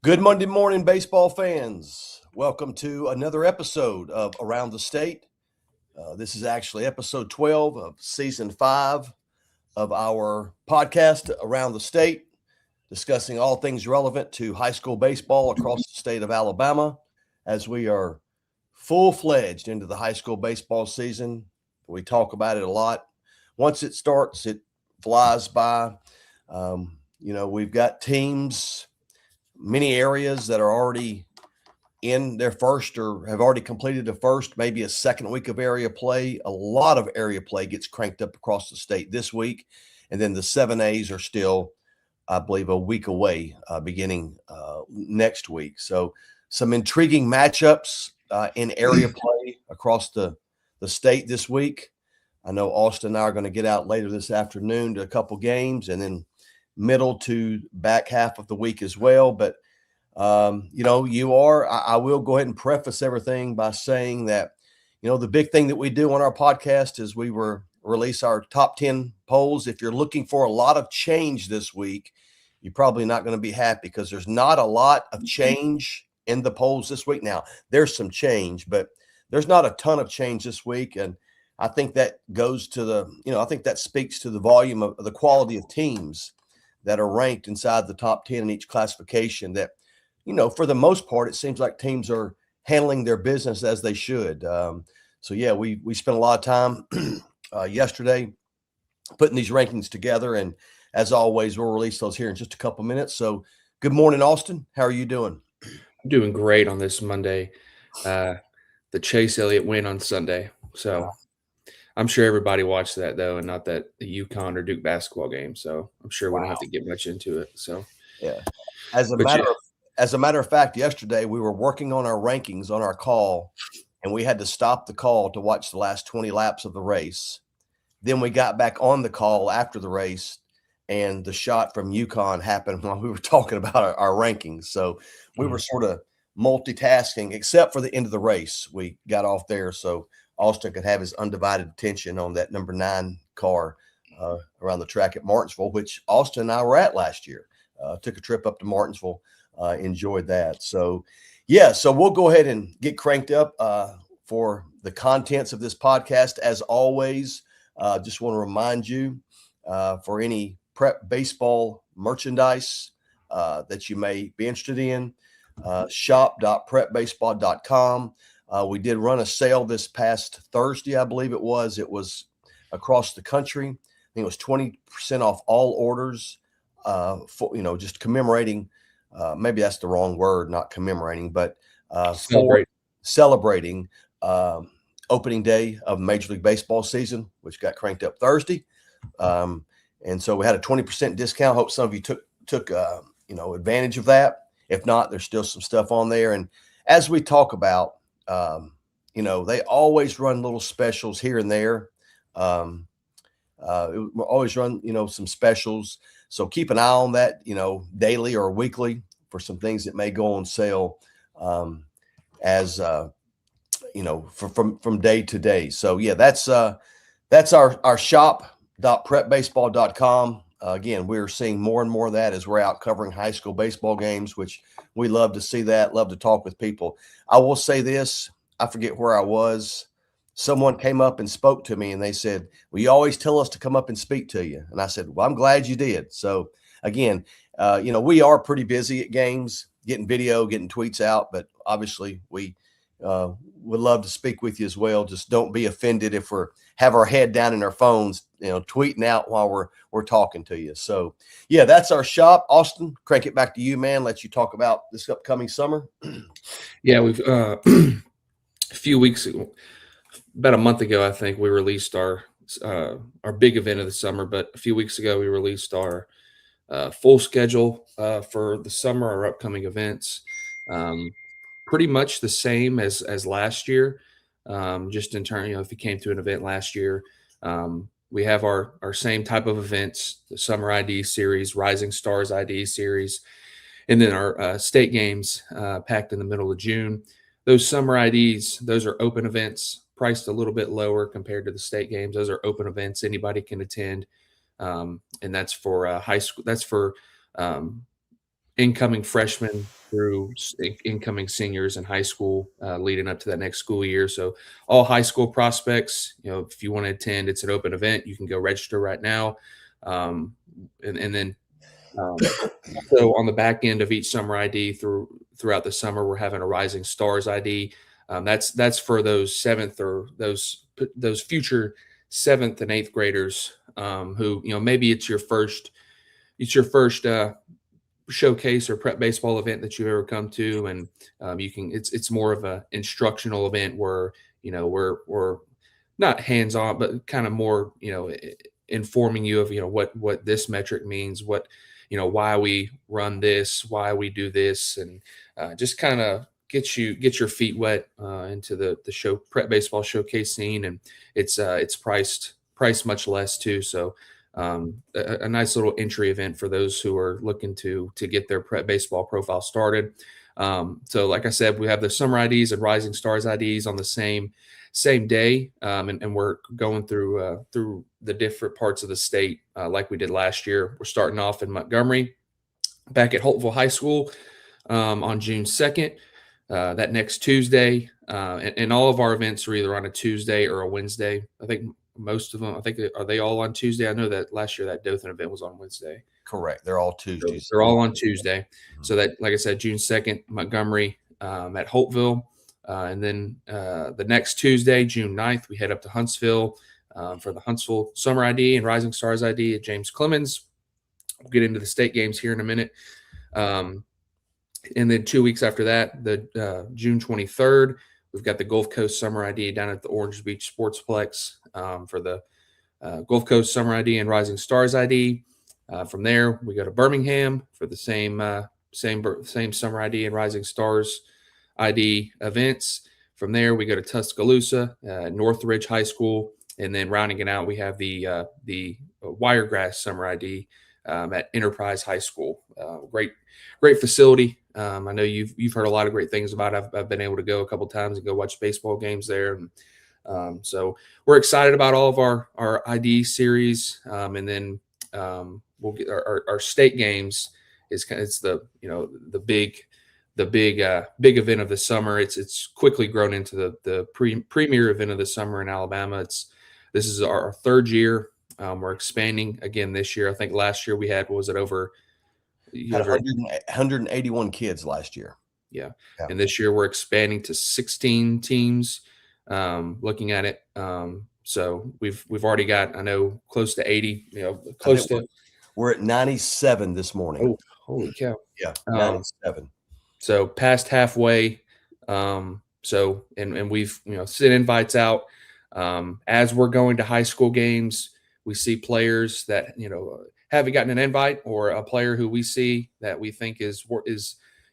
Good Monday morning, baseball fans. Welcome to another episode of Around the State. This is actually episode 12 of season 5 of our podcast, Around the State, discussing all things relevant to high school baseball across the state of Alabama as we are full-fledged into the high school baseball season. We talk about it a lot. Once it starts, it flies by. We've got teams, many areas that are already in their first or have already completed the first, maybe a second week of area play. A lot of area play gets cranked up across the state this week. And then the 7As are still, I believe, a week away, beginning next week. So some intriguing matchups in area play across the state this week. I know Austin and I are going to get out later this afternoon to a couple games, and then middle to back half of the week as well. But, I will go ahead and preface everything by saying that, the big thing that we do on our podcast is we release our top 10 polls. If you're looking for a lot of change this week, you're probably not going to be happy because there's not a lot of change in the polls this week. Now, there's some change, but there's not a ton of change this week. And I think that goes to I think that speaks to the volume of the quality of teams that are ranked inside the top 10 in each classification. That, for the most part, it seems like teams are handling their business as they should. We spent a lot of time yesterday putting these rankings together. And as always, we'll release those here in just a couple minutes. So good morning, Austin. How are you doing? I'm doing great on this Monday. The Chase Elliott win on Sunday. So I'm sure everybody watched that, though, and not that the UConn or Duke basketball game. So I'm sure we don't have to get much into it. So, yeah. As a matter of fact, yesterday we were working on our rankings on our call, and we had to stop the call to watch the last 20 laps of the race. Then we got back on the call after the race, and the shot from UConn happened while we were talking about our rankings. So we were sort of multitasking, except for the end of the race. We got off there, so Austin could have his undivided attention on that number 9 car around the track at Martinsville, which Austin and I were at last year. Took a trip up to Martinsville, enjoyed that. So we'll go ahead and get cranked up for the contents of this podcast. As always, just want to remind you for any prep baseball merchandise that you may be interested in, shop.prepbaseball.com. We did run a sale this past Thursday, I believe it was. It was across the country. I think it was 20% off all orders just commemorating. Maybe that's the wrong word, not commemorating, but celebrating opening day of Major League Baseball season, which got cranked up Thursday. And so we had a 20% discount. Hope some of you took advantage of that. If not, there's still some stuff on there. And as we talk about, they always run little specials here and there. We always run, some specials. So keep an eye on that, daily or weekly for some things that may go on sale from day to day. So that's our shop.prepbaseball.com. Again, we're seeing more and more of that as we're out covering high school baseball games, which we love to see that, love to talk with people. I will say this, I forget where I was. Someone came up and spoke to me and they said, well, you always tell us to come up and speak to you. And I said, well, I'm glad you did. So again, we are pretty busy at games, getting video, getting tweets out, but obviously we would love to speak with you as well. Just don't be offended if have our head down in our phones, tweeting out while we're talking to you. So that's our shop. Austin, crank it back to you, man. Let you talk about this upcoming summer. Yeah, we've a few weeks ago, about a month ago, I think we released our big event of the summer. But a few weeks ago, we released our full schedule for the summer, our upcoming events. Pretty much the same as last year. Just in turn, if you came to an event last year, we have our same type of events: the Summer ID Series, Rising Stars ID Series, and then our state games packed in the middle of June. Those summer IDs, those are open events, priced a little bit lower compared to the state games. Those are open events anybody can attend, and that's for high school. That's for incoming freshmen through incoming seniors in high school, leading up to that next school year. So all high school prospects, if you want to attend, it's an open event. You can go register right now. And then so on the back end of each summer ID throughout the summer, we're having a Rising Stars ID. That's for those seventh or those future seventh and eighth graders who maybe it's your first showcase or prep baseball event that you've ever come to, and it's more of a instructional event where we're not hands on, but kind of more informing you of what this metric means, what why we run this, why we do this, and just kind of get your feet wet into the show prep baseball showcase scene. And it's priced much less too, so a nice little entry event for those who are looking to get their prep baseball profile started. So like I said, we have the summer IDs and Rising Stars IDs on the same day, and we're going through the different parts of the state like we did last year. We're starting off in Montgomery, back at Holtville High School on June 2nd. That next Tuesday, and all of our events are either on a Tuesday or a Wednesday. I think most of them, are they all on Tuesday? I know that last year that Dothan event was on Wednesday. Correct. They're all Tuesdays. So they're all on Tuesday. Mm-hmm. So that, like I said, June 2nd, Montgomery at Holtville. And then the next Tuesday, June 9th, we head up to Huntsville for the Huntsville Summer ID and Rising Stars ID at James Clemens. We'll get into the state games here in a minute. And then 2 weeks after that, the June 23rd, we've got the Gulf Coast Summer ID down at the Orange Beach Sportsplex for the Gulf Coast Summer ID and Rising Stars ID. From there, we go to Birmingham for the same Summer ID and Rising Stars ID events. From there, we go to Tuscaloosa, Northridge High School, and then rounding it out, we have the Wiregrass Summer ID at Enterprise High School. Great facility. I know you've heard a lot of great things about it. I've been able to go a couple times and go watch baseball games there, and so we're excited about all of our ID series, and then we'll get our state games. It's the big event of the summer. It's quickly grown into the premier event of the summer in Alabama. This is our third year. We're expanding again this year. I think last year we had, what was it, over 181 kids last year. Yeah. And this year we're expanding to 16 teams. Looking at it, so we've already got, I know, close to 80. We're at 97 this morning. Oh, holy cow! Yeah, 97. So past halfway. So and we've sent invites out. As we're going to high school games, we see players that haven't gotten an invite, or a player who we see that we think is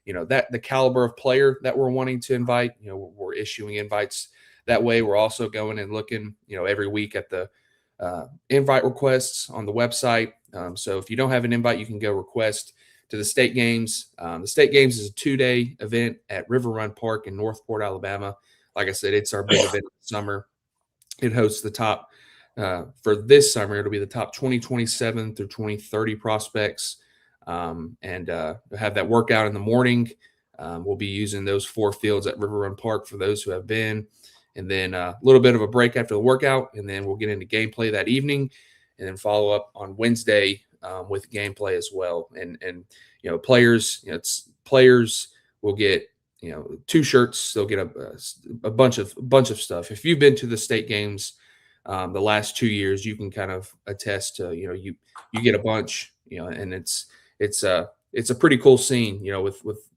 that the caliber of player that we're wanting to invite. We're issuing invites that way. We're also going and looking every week at the invite requests on the website. So if you don't have an invite, you can go request to the state games. The state games is a 2-day event at River Run Park in Northport, Alabama. Like I said, it's our big event of the summer. It hosts the top for this summer. It'll be the top 2027 through 2030 prospects, and have that workout in the morning. We'll be using those 4 fields at River Run Park for those who have been, and then a little bit of a break after the workout, and then we'll get into gameplay that evening, and then follow up on Wednesday with gameplay as well. And players, players will get 2 shirts. They'll get a bunch of stuff. If you've been to the state games the last 2 years, you can kind of attest to you get a bunch, and it's a pretty cool scene, with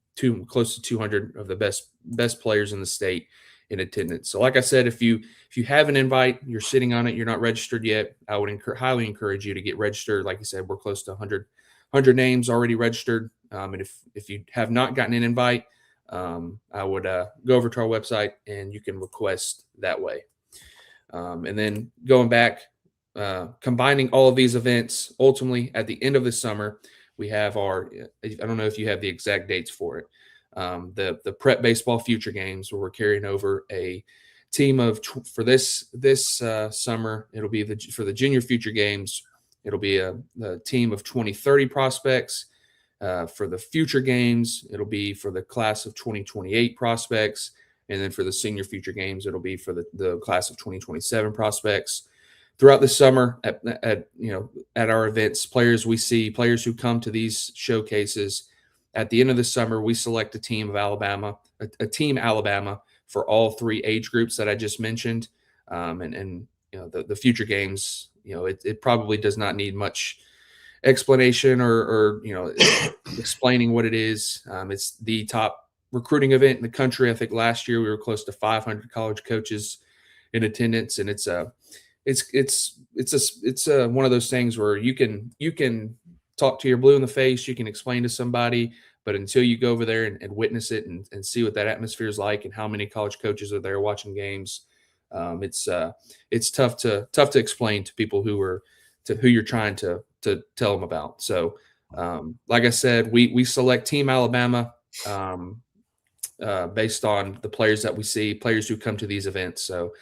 close to 200 of the best players in the state in attendance. So like I said, if you have an invite, you're sitting on it, you're not registered yet, I would highly encourage you to get registered. Like I said, we're close to 100 names already registered. And if you have not gotten an invite, I would go over to our website and you can request that way. And then going back, combining all of these events, ultimately at the end of the summer, we have I don't know if you have the exact dates for it, the Prep Baseball Future Games, where we're carrying over a team of for this summer. It'll be for the Junior Future Games. It'll be a team of 2030 prospects, For the future games, it'll be for the class of 2028 prospects. And then for the senior future games, it'll be for the class of 2027 prospects. Throughout the summer at our events, players who come to these showcases, at the end of the summer, we select a team Alabama for all three age groups that I just mentioned. And the future games, it probably does not need much explanation or explaining what it is. It's the top recruiting event in the country. I think last year we were close to 500 college coaches in attendance, and it's one of those things where you can talk to your blue in the face, you can explain to somebody, but until you go over there and witness it and see what that atmosphere is like and how many college coaches are there watching games, it's tough to explain to people who you're trying to tell them about. So, like I said, we select Team Alabama based on the players that we see, players who come to these events. So,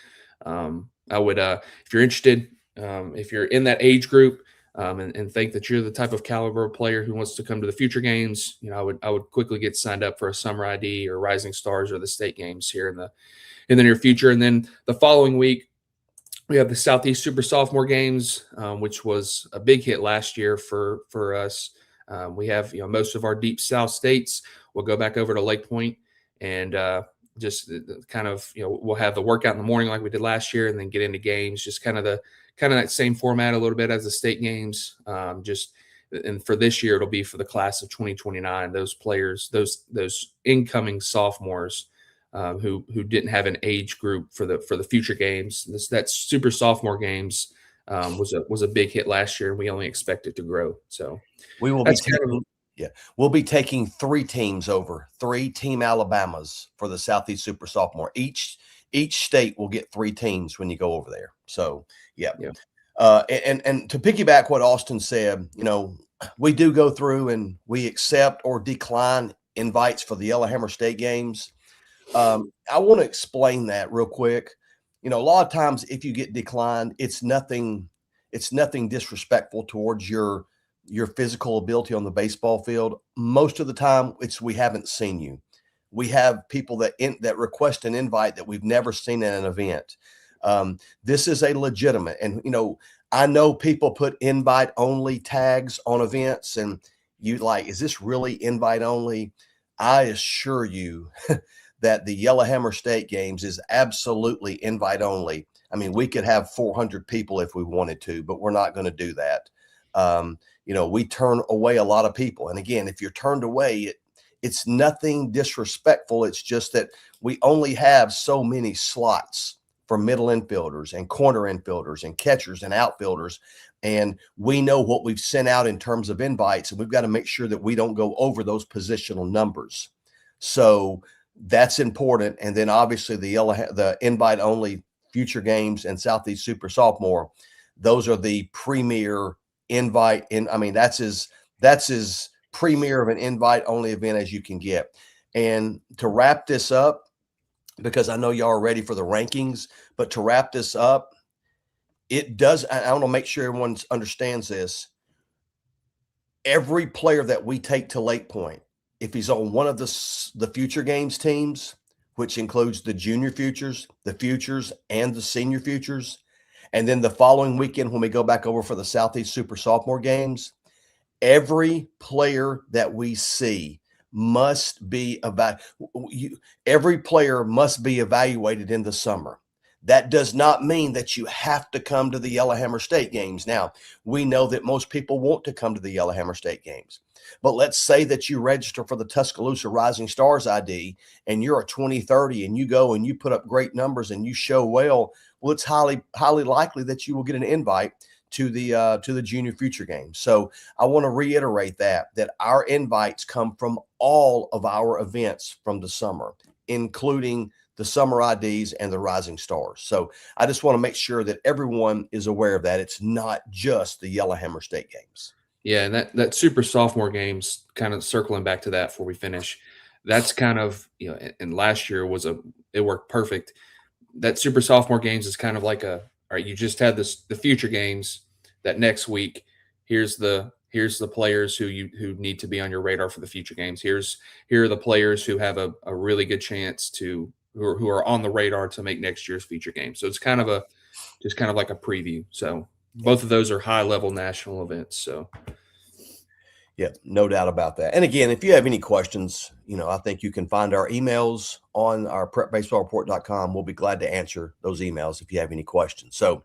I would, if you're interested, if you're in that age group and think that you're the type of caliber of player who wants to come to the future games, I would quickly get signed up for a summer ID or Rising Stars or the state games here in the near future. And then the following week, we have the Southeast Super Sophomore Games, which was a big hit last year for us. We have most of our Deep South states will go back over to Lake Point and just kind of we'll have the workout in the morning like we did last year, and then get into games. Just kind of that same format a little bit as the state games. And for this year, it'll be for the class of 2029. Those players, those incoming sophomores. Who didn't have an age group for the future games. That Super Sophomore Games was a big hit last year, and we only expect it to grow. So we'll be taking three teams over, 3 Team Alabamas for the Southeast Super Sophomore. Each state will get 3 teams when you go over there. So yeah. And to piggyback what Austin said, we do go through and we accept or decline invites for the Yellowhammer State games. I want to explain that real quick. A lot of times if you get declined, it's nothing disrespectful towards your physical ability on the baseball field. Most of the time it's we haven't seen you. We have people that request an invite that we've never seen at an event. This is a legitimate, and I know people put invite only tags on events, and is this really invite only? I assure you that the Yellowhammer State games is absolutely invite only. I mean, we could have 400 people if we wanted to, but we're not going to do that. We turn away a lot of people. And again, if you're turned away, it's nothing disrespectful. It's just that we only have so many slots for middle infielders and corner infielders and catchers and outfielders. And we know what we've sent out in terms of invites, and we've got to make sure that we don't go over those positional numbers. So that's important. And then obviously the invite only future games and Southeast Super Sophomore, those are the premier invite. That's as premier of an invite only event as you can get. And to wrap this up, because I know y'all are ready for the rankings, but to wrap this up, I want to make sure everyone understands this. Every player that we take to Lake Point, if he's on one of the future games teams, which includes the junior futures, the futures, and the senior futures, and then the following weekend when we go back over for the Southeast Super Sophomore games, every player that we see must be every player must be evaluated in the summer. That does not mean that you have to come to the Yellowhammer State games. Now, we know that most people want to come to the Yellowhammer State games. But let's say that you register for the Tuscaloosa Rising Stars ID and you're a 2030 and you go and you put up great numbers and you show well, it's highly, highly likely that you will get an invite to the junior future games. So I want to reiterate that our invites come from all of our events from the summer, including the summer IDs and the Rising Stars. So I just want to make sure that everyone is aware of that. It's not just the Yellowhammer State games. Yeah, and that Super Sophomore games, kind of circling back to that before we finish, that's kind of, and last year it worked perfect. That Super Sophomore games is kind of like all right, you just had the future games that next week. Here's the here's the players who need to be on your radar for the future games. Here are the players who have a really good chance to who are on the radar to make next year's feature game. So it's kind of like a preview. So both of those are high level national events. So yeah, no doubt about that. And again, if you have any questions, I think you can find our emails on our prepbaseballreport.com. We'll be glad to answer those emails if you have any questions. So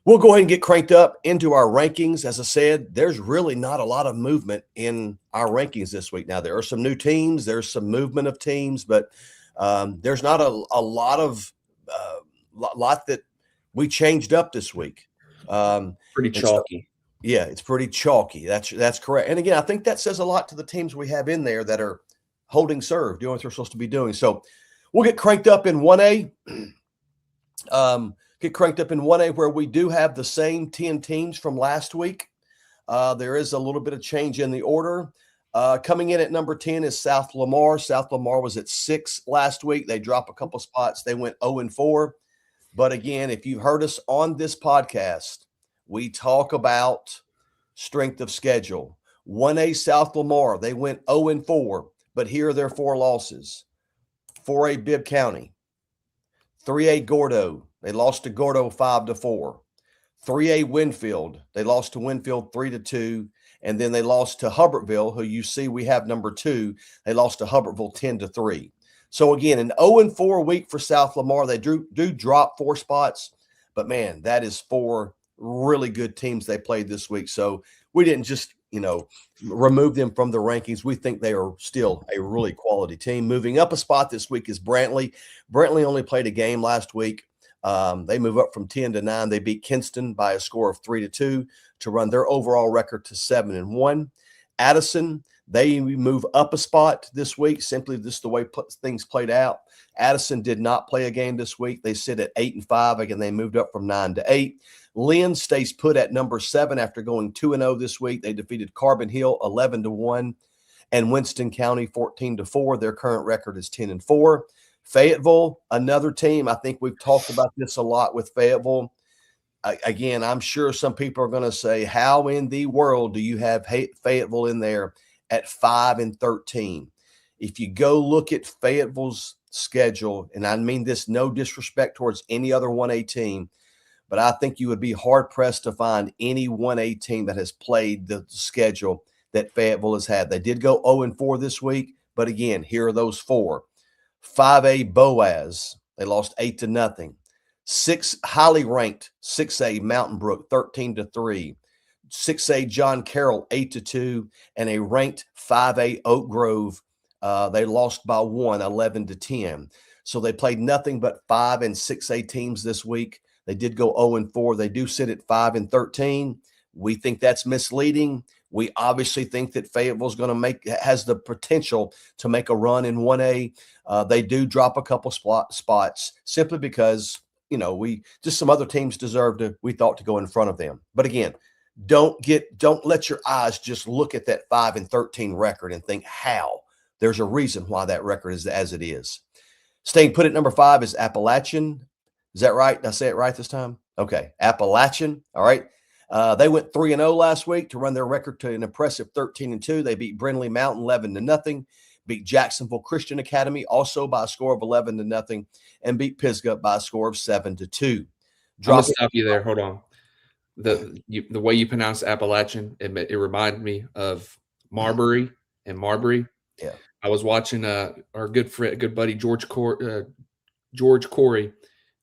we'll go ahead and get cranked up into our rankings. As I said, there's really not a lot of movement in our rankings this week. Now, there are some new teams, there's some movement of teams, but there's not a lot of lot that we changed up this week. pretty chalky. Yeah, it's pretty chalky. That's correct. And again, I think that says a lot to the teams we have in there that are holding serve, doing what they're supposed to be doing. So we'll get cranked up in 1A. Get cranked up in 1A where we do have the same 10 teams from last week. There is a little bit of change in the order. Coming in at number 10 is South Lamar. South Lamar was at 6 last week. They dropped a couple spots. They went 0-4. But again, if you've heard us on this podcast, we talk about strength of schedule. 1A South Lamar, they went 0-4, but here are their 4 losses. 4A Bibb County, 3A Gordo, they lost to Gordo 5-4. 3A Winfield, they lost to Winfield 3-2, and then they lost to Hubbartville, who you see we have number 2. They lost to Hubbartville 10-3. So again, an 0-4 week for South Lamar. They do drop 4 spots, but man, that is 4 really good teams they played this week. So we didn't just, remove them from the rankings. We think they are still a really quality team. Moving up a spot this week is Brantley. Brantley only played a game last week. They move up from 10 to 9. They beat Kinston by a score of 3-2 to run their overall record to 7-1. Addison, they move up a spot this week. Simply just the way things played out. Addison did not play a game this week. They sit at 8-5. Again, they moved up from 9 to 8. Lynn stays put at number 7 after going 2-0 this week. They defeated Carbon Hill 11-1 and Winston County 14-4. Their current record is 10-4. Fayetteville, another team. I think we've talked about this a lot with Fayetteville. Again, I'm sure some people are going to say, how in the world do you have Fayetteville in there at 5-13? If you go look at Fayetteville's schedule, and I mean this no disrespect towards any other 1A team, but I think you would be hard-pressed to find any 1A team that has played the schedule that Fayetteville has had. They did go 0-4 this week, but again, here are those 4. 5A Boaz, they lost 8-0. 6 highly ranked 6A Mountain Brook 13-3. 6A John Carroll 8-2, and a ranked 5A Oak Grove. They lost by 1, 11-10. So they played nothing but 5 and 6A teams this week. They did go 0-4. They do sit at 5-13. We think that's misleading. We obviously think that Fayetteville's has the potential to make a run in 1A. They do drop a couple spots simply because, some other teams we thought to go in front of them. But again, don't let your eyes just look at that 5-13 record and think how. There's a reason why that record is as it is. Staying put at number 5 is Appalachian. Is that right? Did I say it right this time? Okay. Appalachian. All right. They went 3-0 last week to run their record to an impressive 13-2. They beat Brindley Mountain 11-0, beat Jacksonville Christian Academy also by a score of 11-0, and beat Pisgah by a score of 7-2. I'm gonna stop you there. Hold on. The way you pronounce Appalachian, it reminded me of Marbury and Marbury. Yeah. I was watching our good buddy George Corey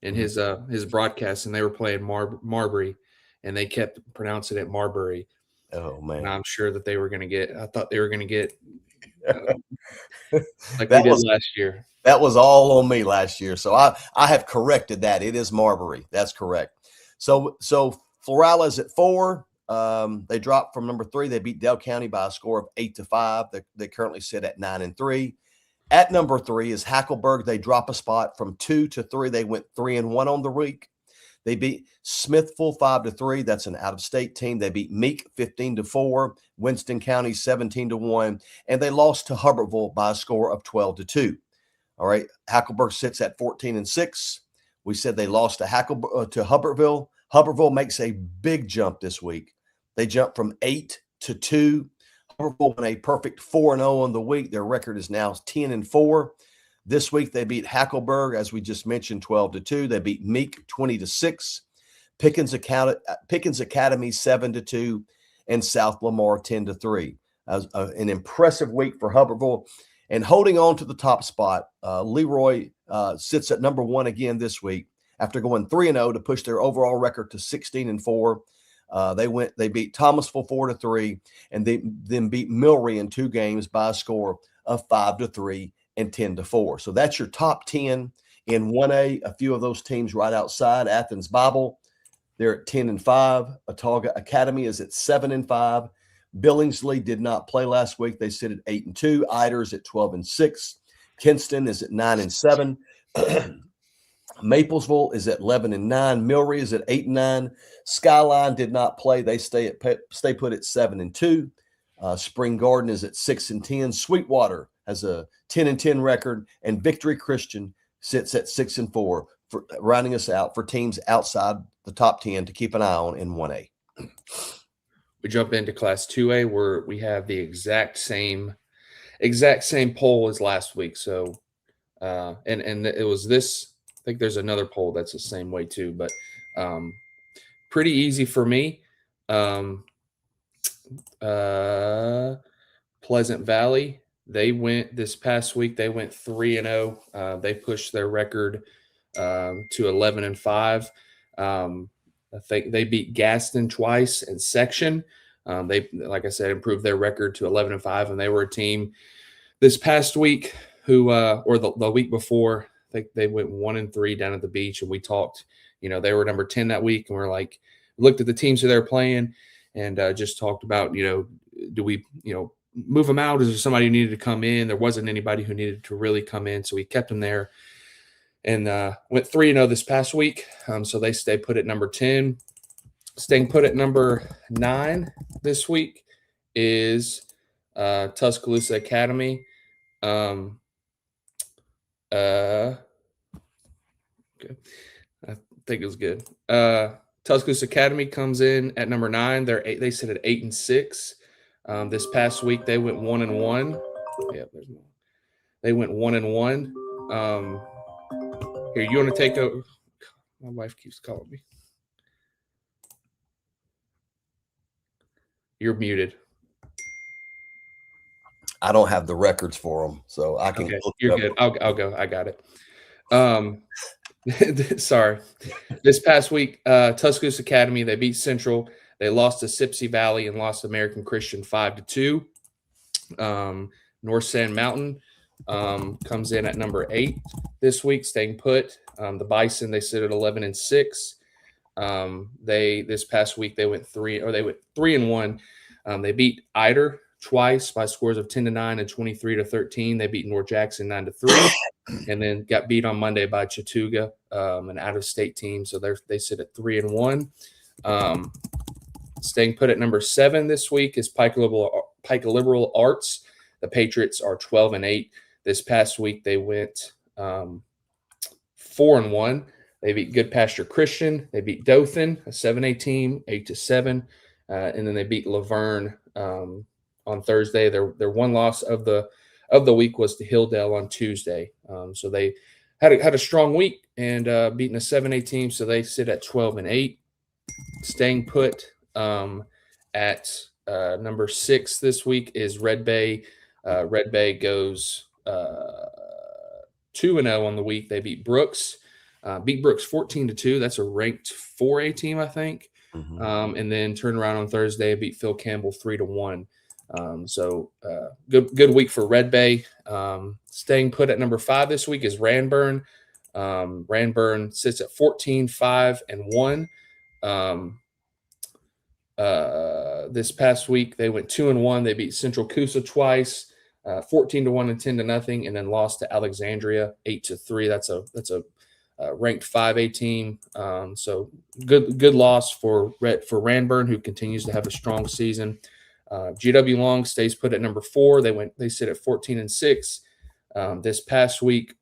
and his broadcast, and they were playing Marbury, and they kept pronouncing it Marbury. Oh man! And I'm sure that they were going to get. I thought they were going to get like they did last year. That was all on me last year, so I have corrected that. It is Marbury. That's correct. So Florala is at 4. They dropped from number 3. They beat Dale County by a score of 8-5. They currently sit at 9-3. At number 3 is Hackleburg. They drop a spot from 2 to 3. They went 3-1 on the week. They beat Smithville 5-3. That's an out-of-state team. They beat Meek 15-4, Winston County 17-1, and they lost to Hubbartville by a score of 12-2. All right, Hackleburg sits at 14-6. We said they lost to Hubbartville. Hubbartville makes a big jump this week. They jump from 8 8-2. Hooverville went a perfect 4-0 on the week. Their record is now 10-4. This week they beat Hackleburg, as we just mentioned, 12-2. They beat Meek 20-6. Pickens Academy 7-2, and South Lamar 10-3. An impressive week for Hooverville. And holding on to the top spot, Leroy sits at number 1 again this week after going 3-0 to push their overall record to 16-4. They beat Thomasville 4-3, and they then beat Milry in 2 games by a score of 5-3 and 10-4. So that's your top 10 in 1A. A few of those teams right outside. Athens Bible, they're at 10-5. Autauga Academy is at 7-5. Billingsley did not play last week. They sit at 8-2. Iders at 12-6. Kinston is at 9-7. Maplesville is at 11-9. Milry is at 8-9. Skyline did not play. They stay put at 7-2. Spring Garden is at 6-10. Sweetwater has a 10-10 record, and Victory Christian sits at 6-4 for rounding us out for teams outside the top 10 to keep an eye on in 1A. We jump into Class 2A where we have the exact same poll as last week. So, and it was this. I think there's another poll that's the same way too, but pretty easy for me. Pleasant Valley, they went this past week. They went 3-0. They pushed their record to 11-5. I think they beat Gaston twice in section. They, like I said, improved their record to 11-5, and they were a team this past week who, or the week before, I think they went 1-3 down at the beach, and we talked. They were number 10 that week, and we're like, looked at the teams that they're playing, and just talked about, do we, move them out? Is there somebody who needed to come in? There wasn't anybody who needed to really come in, so we kept them there. And went 3-0 this past week. So they stay put at number 10. Staying put at number 9 this week is Tuscaloosa Academy. Okay. I think it was good. Tuscaloosa Academy comes in at number 9. They sit at 8-6. This past week they went 1-1. Yeah, there's more. They went 1-1. Here, you want to take over? My wife keeps calling me. You're muted. I don't have the records for them, so I can. Okay, you're good. I'll go. I got it. Sorry. This past week, Tuscaloosa Academy, they beat Central. They lost to Sipsey Valley and lost to American Christian 5-2. North Sand Mountain comes in at number 8 this week, staying put. The Bison, they sit at 11-6. This past week they went 3-1. They beat Ider twice by scores of 10-9 and 23-13. They beat North Jackson 9-3, and then got beat on Monday by Chattooga, an out-of-state team. So they sit at 3-1. Staying put at number 7 this week is Pike Liberal Arts. The Patriots are 12-8. This past week they went 4-1. They beat Good Pasture Christian. They beat Dothan, a 7A team, 8-7, and then they beat Laverne on Thursday. Their one loss of the week was to Hilldale on Tuesday. So they had a strong week and beating a 7A team. So they sit at 12-8. Staying put at number 6 this week is Red Bay. Red Bay goes 2-0 on the week. They beat Brooks. Beat Brooks 14-2. That's a ranked 4A team, I think. Mm-hmm. And then turned around on Thursday, beat Phil Campbell 3-1. So good week for Red Bay. Staying put at number 5 this week is Ranburn. Ranburn sits at 14-5-1. This past week they went 2-1. They beat Central Coosa twice, 14-1 and 10-0, and then lost to Alexandria 8-3. That's a ranked 5A team. So good loss for Ranburn, who continues to have a strong season. GW Long stays put at number 4. They sit at 14-6. This past week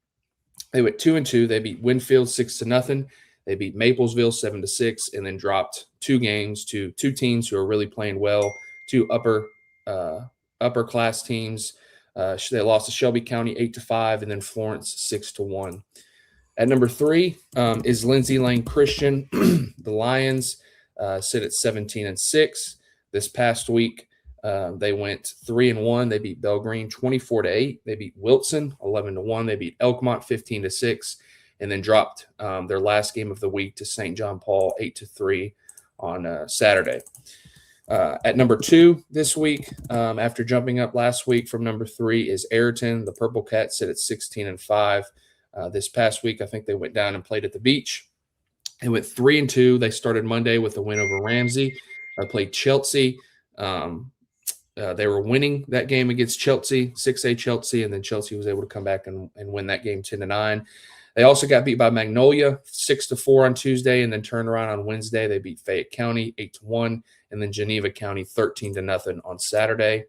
they went 2-2. They beat Winfield 6-0. They beat Maplesville 7-6, and then dropped 2 games to 2 teams who are really playing well, two upper class teams. They lost to Shelby County 8-5, and then Florence 6-1. At number 3 is Lindsay Lane Christian. The Lions sit at 17-6. This past week, they went 3-1. They beat Belgreen 24-8. They beat Wilson 11-1. They beat Elkmont 15-6, and then dropped their last game of the week to St. John Paul 8-3 on Saturday. At number 2 this week, after jumping up last week from number 3, is Ayrton. The Purple Cats sit at 16-5. This past week, I think they went down and played at the beach. They went 3-2. They started Monday with a win over Ramsey. Played Chelsea. They were winning that game against Chelsea, 6A Chelsea, and then Chelsea was able to come back and win that game 10-9. They also got beat by Magnolia 6-4 on Tuesday, and then turned around on Wednesday. They beat Fayette County 8-1, and then Geneva County 13-0 on Saturday.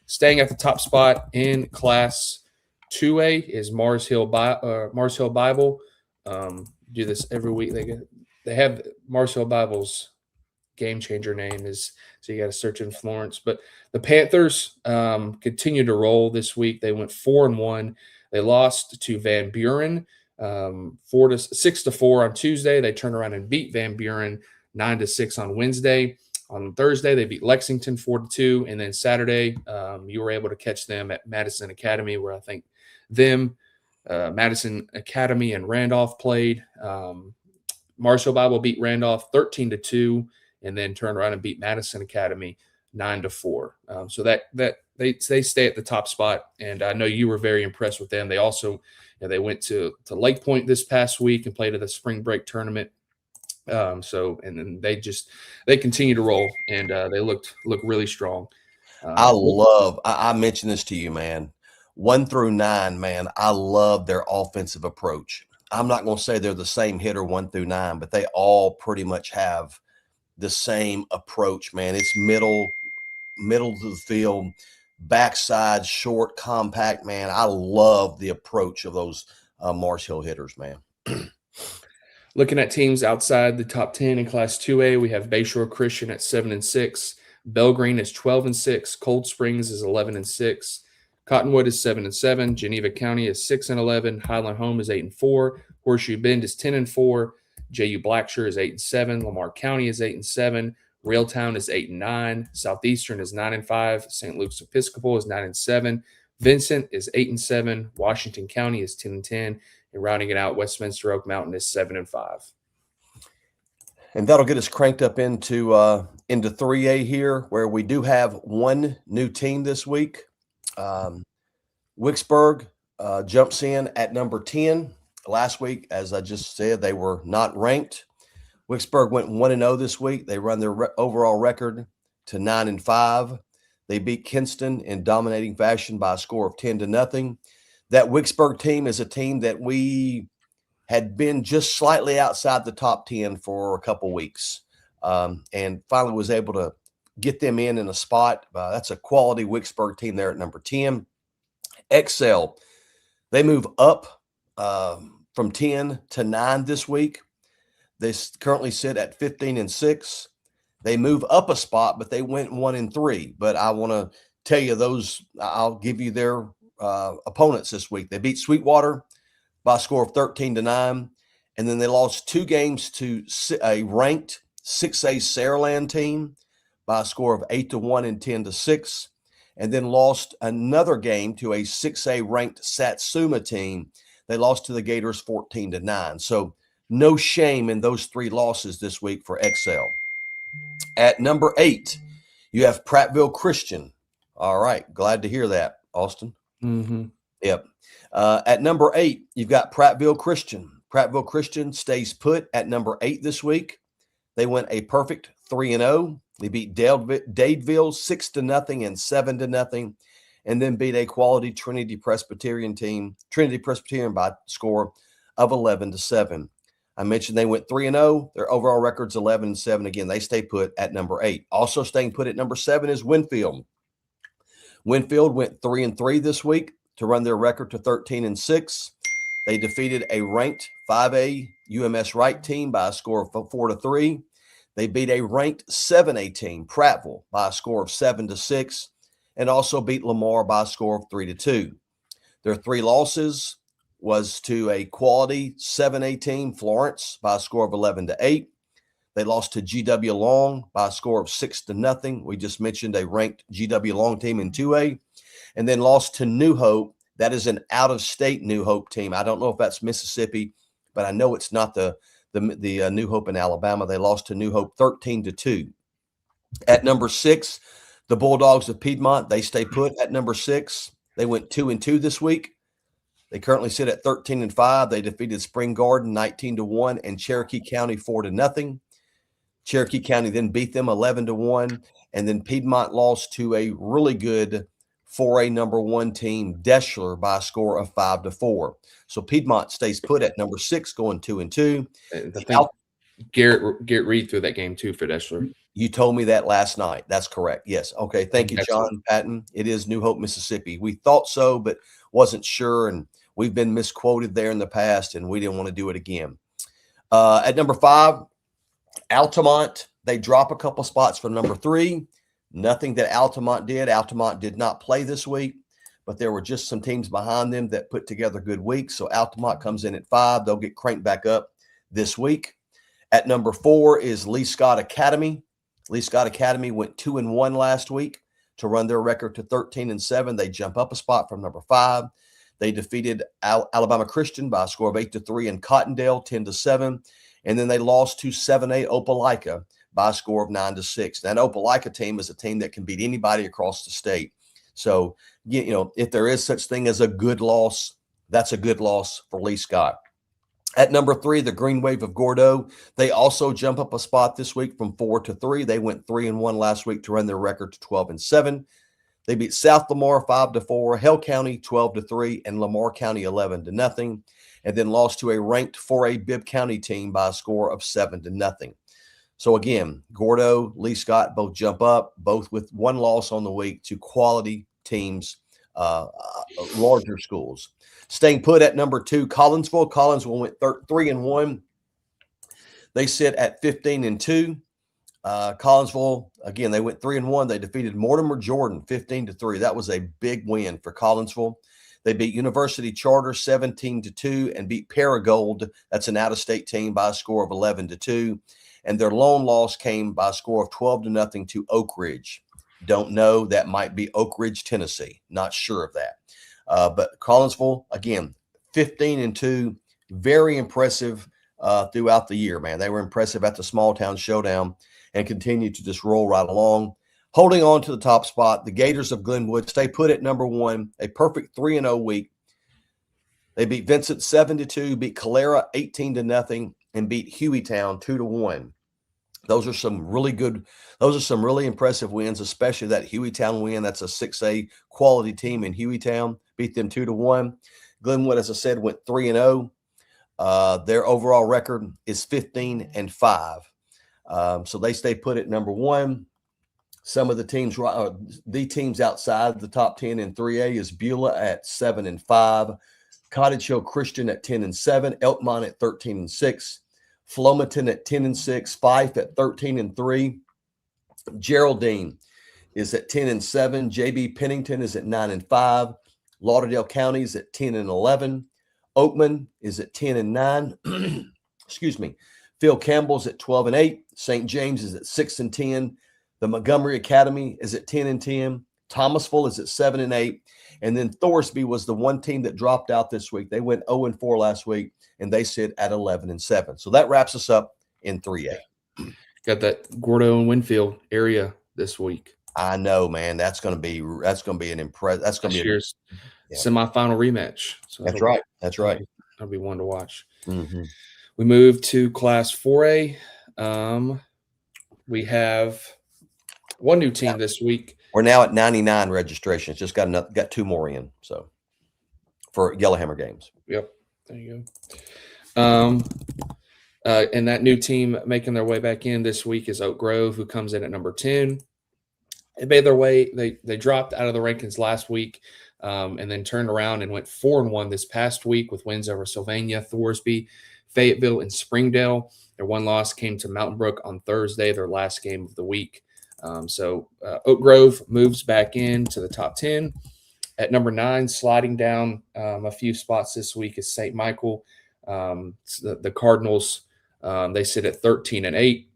Staying at the top spot in Class 2A is Mars Hill Bible. Do this every week. They have Mars Hill Bible's game changer name is, so you got to search in Florence. But the Panthers continue to roll this week. They went 4-1. They lost to Van Buren 6-4 on Tuesday. They turned around and beat Van Buren 9-6 on Wednesday. On Thursday, they beat Lexington 4-2, and then Saturday, you were able to catch them at Madison Academy, where I think Madison Academy and Randolph played. Marshall Bible beat Randolph 13-2, and then turned around and beat Madison Academy 9-4. So that they stay at the top spot, and I know you were very impressed with them. They also they went to Lake Point this past week and played at the spring break tournament. And then they continue to roll, and they look really strong. I mentioned this to you, man. 1 through 9, man, I love their offensive approach. I'm not going to say they're the same hitter 1 through 9, but they all pretty much have the same approach, man. It's middle to the field, backside, short, compact, man. I love the approach of those Mars Hill hitters, man. Looking at teams outside the top 10 in Class 2A, we have Bayshore Christian at 7-6. Belgreen is 12-6. Cold Springs is 11-6. Cottonwood is 7-7. Geneva County is 6-11. Highland Home is 8-4. Horseshoe Bend is 10-4. JU Blackshear is 8-7. Lamar County is 8-7. Railtown is 8-9. Southeastern is 9-5. St. Luke's Episcopal is 9-7. Vincent is 8-7. Washington County is 10-10. And rounding it out, Westminster Oak Mountain is 7-5. And that'll get us cranked up into 3A here, where we do have one new team this week. Wicksburg jumps in at number 10. Last week, as I just said, they were not ranked. Wicksburg went 1-0 this week. They run their overall record to 9-5. They beat Kinston in dominating fashion by a score of 10-0. That Wicksburg team is a team that we had been just slightly outside the top 10 for a couple weeks, and finally was able to get them in a spot. That's a quality Wicksburg team there at number 10. Excel, they move up from 10 to 9 this week. They currently sit at 15-6. They move up a spot, but they went 1-3. But I want to tell you I'll give you their opponents this week. They beat Sweetwater by a score of 13-9, and then they lost 2 games to a ranked 6A Saraland team by a score of 8-1 and 10-6, and then lost another game to a 6A ranked Satsuma team. They lost to the Gators 14-9. So no shame in those 3 losses this week for Excel. At number 8, you have Prattville Christian. All right, glad to hear that, Austin. Mm-hmm. Yep. At number 8, you've got Prattville Christian. Prattville Christian stays put at number 8 this week. They went a perfect 3-0. They beat Dadeville 6-0 and 7-0, and then beat a quality Trinity Presbyterian by a score of 11-7. I mentioned they went 3-0. Their overall record's 11-7. Again, they stay put at number 8. Also staying put at number 7 is Winfield. Winfield went 3-3 this week to run their record to 13-6. They defeated a ranked 5A UMS Wright team by a score of 4-3. They beat a ranked 7A team, Prattville, by a score of 7-6, and also beat Lamar by a score of 3-2. Their 3 losses was to a quality 7A team, Florence, by a score of 11-8. They lost to GW Long by a score of 6-0. We just mentioned a ranked GW Long team in 2A, and then lost to New Hope. That is an out-of-state New Hope team. I don't know if that's Mississippi, but I know it's not the New Hope in Alabama. They lost to New Hope 13-2. At number 6, the Bulldogs of Piedmont, they stay put at number 6. They went 2-2 this week. They currently sit at 13-5. They defeated Spring Garden 19-1 and Cherokee County 4-0. Cherokee County then beat them 11-1, and then Piedmont lost to a really good 4A number 1 team, Deschler, by a score of 5-4. So Piedmont stays put at number 6, going 2-2. Garrett Reed threw that game too for Deschler. You told me that last night. That's correct. Yes. Okay. Thank you, Excellent. John Patton. It is New Hope, Mississippi. We thought so, but wasn't sure, and we've been misquoted there in the past, and we didn't want to do it again. At number 5, Altamont, they drop a couple spots from number 3. Nothing that Altamont did. Altamont did not play this week, but there were just some teams behind them that put together good weeks. So Altamont comes in at 5. They'll get cranked back up this week. At number 4 is Lee Scott Academy. Lee Scott Academy went 2-1 last week to run their record to 13-7. They jump up a spot from number 5. They defeated Alabama Christian by a score of 8-3 in Cottondale, 10-7. And then they lost to 7A Opelika by a score of 9-6. That Opelika team is a team that can beat anybody across the state. So, you know, if there is such thing as a good loss, that's a good loss for Lee Scott. At number 3, the Green Wave of Gordo, they also jump up a spot this week from 4-3. They went 3-1 last week to run their record to 12-7. They beat South Lamar 5-4, Hell County 12-3, and Lamar County 11-0, and then lost to a ranked 4A Bibb County team by a score of 7-0. So again, Gordo, Lee Scott both jump up, both with 1 loss on the week to quality teams, larger schools. Staying put at number 2, Collinsville. Collinsville went 3-1. They sit at 15-2. Collinsville, again, they went 3-1. They defeated Mortimer Jordan 15-3. That was a big win for Collinsville. They beat University Charter 17-2 and beat Paragould. That's an out-of-state team by a score of 11-2. And their lone loss came by a score of 12-0 to Oak Ridge. Don't know. That might be Oak Ridge, Tennessee. Not sure of that. But Collinsville, again, 15-2, very impressive throughout the year, man. They were impressive at the Small Town Showdown and continue to just roll right along. Holding on to the top spot, the Gators of Glenwood stay put at number 1, a perfect 3-0 week. They beat Vincent 7-2, beat Calera 18-0, and beat Hueytown 2-1. Those are some really impressive wins, especially that Hueytown win. That's a 6A quality team in Hueytown. Beat them 2-1. Glenwood, as I said, went 3-0. Their overall record is 15-5. So they stay put at number 1. Some of the teams outside the top 10 in 3A is Beulah at 7-5, Cottage Hill Christian at 10-7, Elkmont at 13-6, Flomaton at 10-6, Fife at 13-3, Geraldine is at 10-7, JB Pennington is at 9-5, Lauderdale County is at 10-11, Oakman is at 10-9. Excuse me. Phil Campbell's at 12-8. St. James is at 6-10. The Montgomery Academy is at 10-10. Thomasville is at 7-8. And then Thorsby was the one team that dropped out this week. They went 0-4 last week, and they sit at 11-7. So that wraps us up in 3A. Got that Gordo and Winfield area this week. I know, man. That's going to be an impress. That's going to be a semifinal rematch. So that's right. That's right. That'll be one to watch. Mm-hmm. We move to Class 4A. We have one new team this week. We're now at 99 registrations. Just got 2 more in. So for Yellowhammer games. Yep. There you go. And that new team making their way back in this week is Oak Grove, who comes in at number 10. They made their way. They dropped out of the rankings last week, and then turned around and went 4-1 this past week with wins over Sylvania, Thorsby, Fayetteville and Springdale. Their one loss came to Mountain Brook on Thursday, their last game of the week. So Oak Grove moves back into the top 10. At number 9, sliding down a few spots this week is St. Michael. The Cardinals, they sit at 13-8.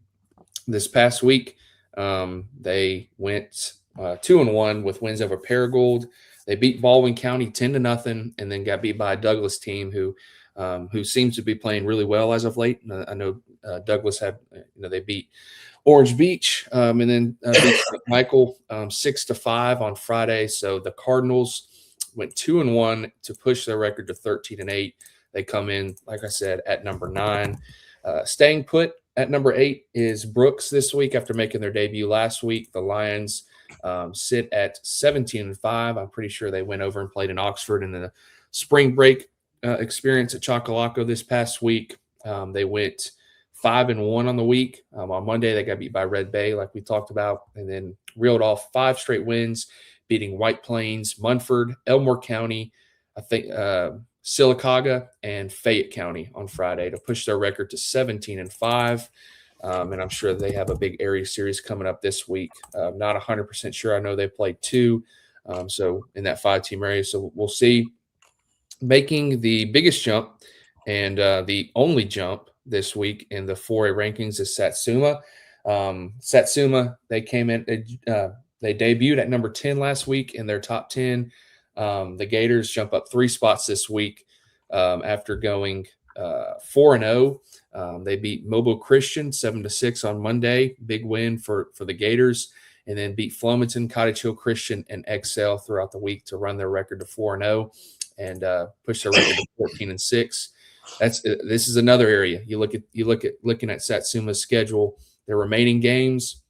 This past week, they went 2-1 with wins over Paragould. They beat Baldwin County 10-0, and then got beat by a Douglas team who seems to be playing really well as of late. I know Douglas had, they beat Orange Beach, and then beat St. Michael 6-5 on Friday. So the Cardinals went 2-1 to push their record to 13-8. They come in, like I said, at number 9. Staying put at number 8 is Brooks this week after making their debut last week. The Lions sit at 17-5. I'm pretty sure they went over and played in Oxford in the spring break experience at Chocolaco this past week. They went 5-1 on the week. On Monday, they got beat by Red Bay, like we talked about, and then reeled off 5 straight wins, beating White Plains, Munford, Elmore County, I think Sylacauga, and Fayette County on Friday to push their record to 17-5. And I'm sure they have a big area series coming up this week. Not 100% sure. I know they played 2, so in that 5-team area. So we'll see. Making the biggest jump and the only jump this week in the 4A rankings is Satsuma. Satsuma, they came in, they debuted at number 10 last week in their top 10. The Gators jump up 3 spots this week after going 4-0. They beat Mobile Christian 7-6 on Monday. Big win for the Gators. And then beat Flomaton, Cottage Hill Christian, and Excel throughout the week to run their record to 4-0 and push their record to 14-6. This is another area. Looking at Satsuma's schedule, their remaining games.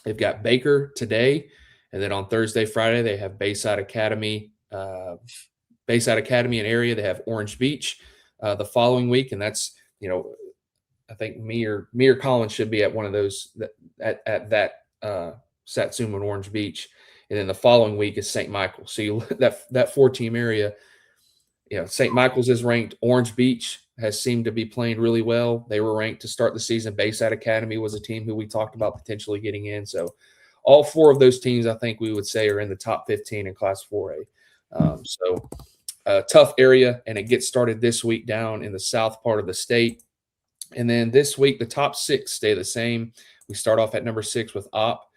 They've got Baker today, and then on Thursday, Friday they have Bayside Academy and area. They have Orange Beach the following week, and that's I think me or Colin should be at one of those at that Satsuma and Orange Beach, and then the following week is St. Michael. So that 4-team area. St. Michael's is ranked. Orange Beach has seemed to be playing really well. They were ranked to start the season. Bayside Academy was a team who we talked about potentially getting in. So all 4 of those teams, I think we would say, are in the top 15 in Class 4A. So a tough area, and it gets started this week down in the south part of the state. And then this week, the top 6 stay the same. We start off at number 6 with Opp.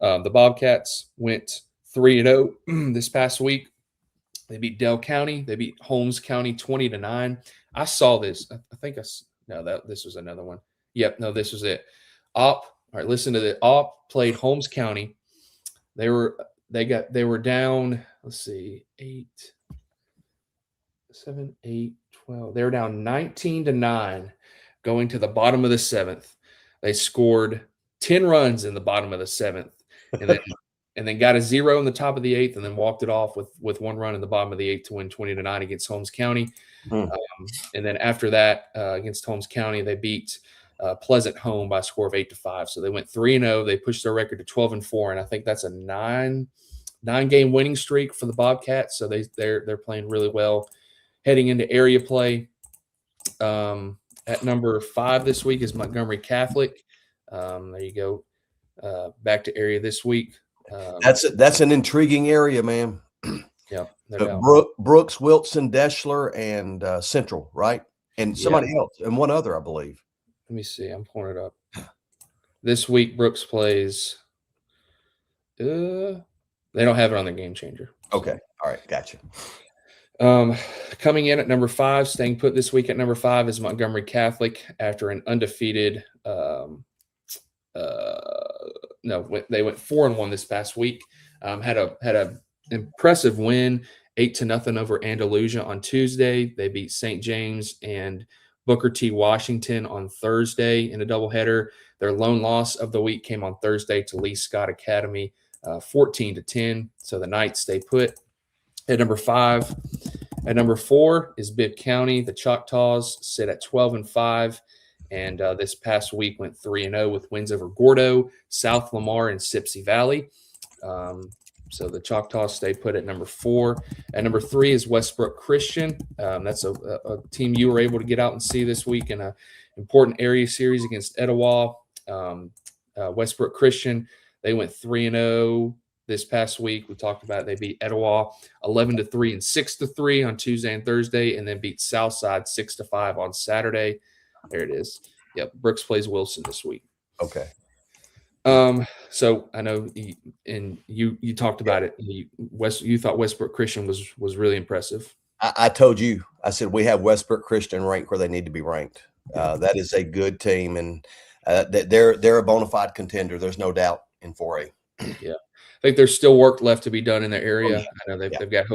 The Bobcats went 3-0 this past week. They beat Dale County. They beat Holmes County 20-9. I saw this. I think this was another one. Yep, no, this was it. Opp. All right, listen to this. Opp played Holmes County. They were down. Let's see, 8, 7, 8, 12. They were down 19-9, going to the bottom of the 7th. They scored 10 runs in the bottom of the 7th, and then got a 0 in the top of the 8th, and then walked it off with 1 run in the bottom of the 8th to win 20-9 against Holmes County. And then after that, against Holmes County, they beat Pleasant Home by a score of 8-5. So they went 3-0. They pushed their record to 12-4, and I think that's a 9-game winning streak for the Bobcats. So they're playing really well heading into area play. At number 5 this week is Montgomery Catholic. There you go. Back to area this week. That's an intriguing area, man. Yeah, Brooks, Wilson, Deschler, and Central, right? And somebody else, and one other, I believe. Let me see. I'm pulling it up. This week, Brooks plays. They don't have it on their game changer. Okay, all right, gotcha. Coming in at number 5, staying put this week at number 5 is Montgomery Catholic after an undefeated. They went 4-1 this past week. Had a impressive win, 8-0 over Andalusia on Tuesday. They beat St. James and Booker T. Washington on Thursday in a doubleheader. Their lone loss of the week came on Thursday to Lee Scott Academy, 14-10. So the Knights stay put at number 5. At number 4 is Bibb County. The Choctaws sit at 12-5. And this past week went 3-0 with wins over Gordo, South Lamar, and Sipsey Valley. So the Choctaws stay put at number 4. At number 3 is Westbrook Christian. That's a team you were able to get out and see this week in an important area series against Etowah. Westbrook Christian, they went 3-0 this past week. We talked about it. They beat Etowah 11-3 and 6-3 on Tuesday and Thursday, and then beat Southside 6-5 on Saturday. There it is. Yep, Brooks plays Wilson this week. Okay. So I know you talked about it. You thought Westbrook Christian was really impressive. I told you, I said we have Westbrook Christian ranked where they need to be ranked. That is a good team, and they're a bona fide contender. There's no doubt in 4A. Yeah, I think there's still work left to be done in their area. Oh, yeah. I know they've got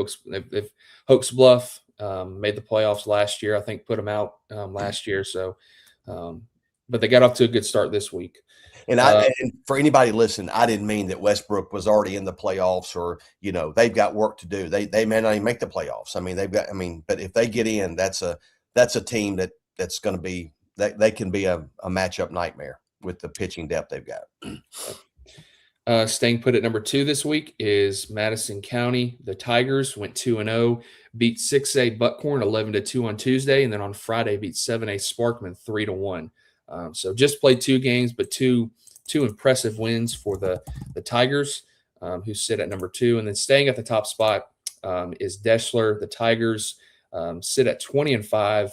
they've Hooks Bluff made the playoffs last year. I think put them out last year. So, but they got off to a good start this week. And and for anybody listening, I didn't mean that Westbrook was already in the playoffs, or they've got work to do. They may not even make the playoffs. I mean, but if they get in, that's a team that's going to be they can be a matchup nightmare with the pitching depth they've got. Staying put at number 2 this week is Madison County. The Tigers went 2-0, beat 6A Buckhorn 11-2 on Tuesday, and then on Friday beat 7A Sparkman 3-1. So just played 2 games, but two impressive wins for the Tigers, who sit at number 2. And then staying at the top spot is Deschler. The Tigers sit at 20-5.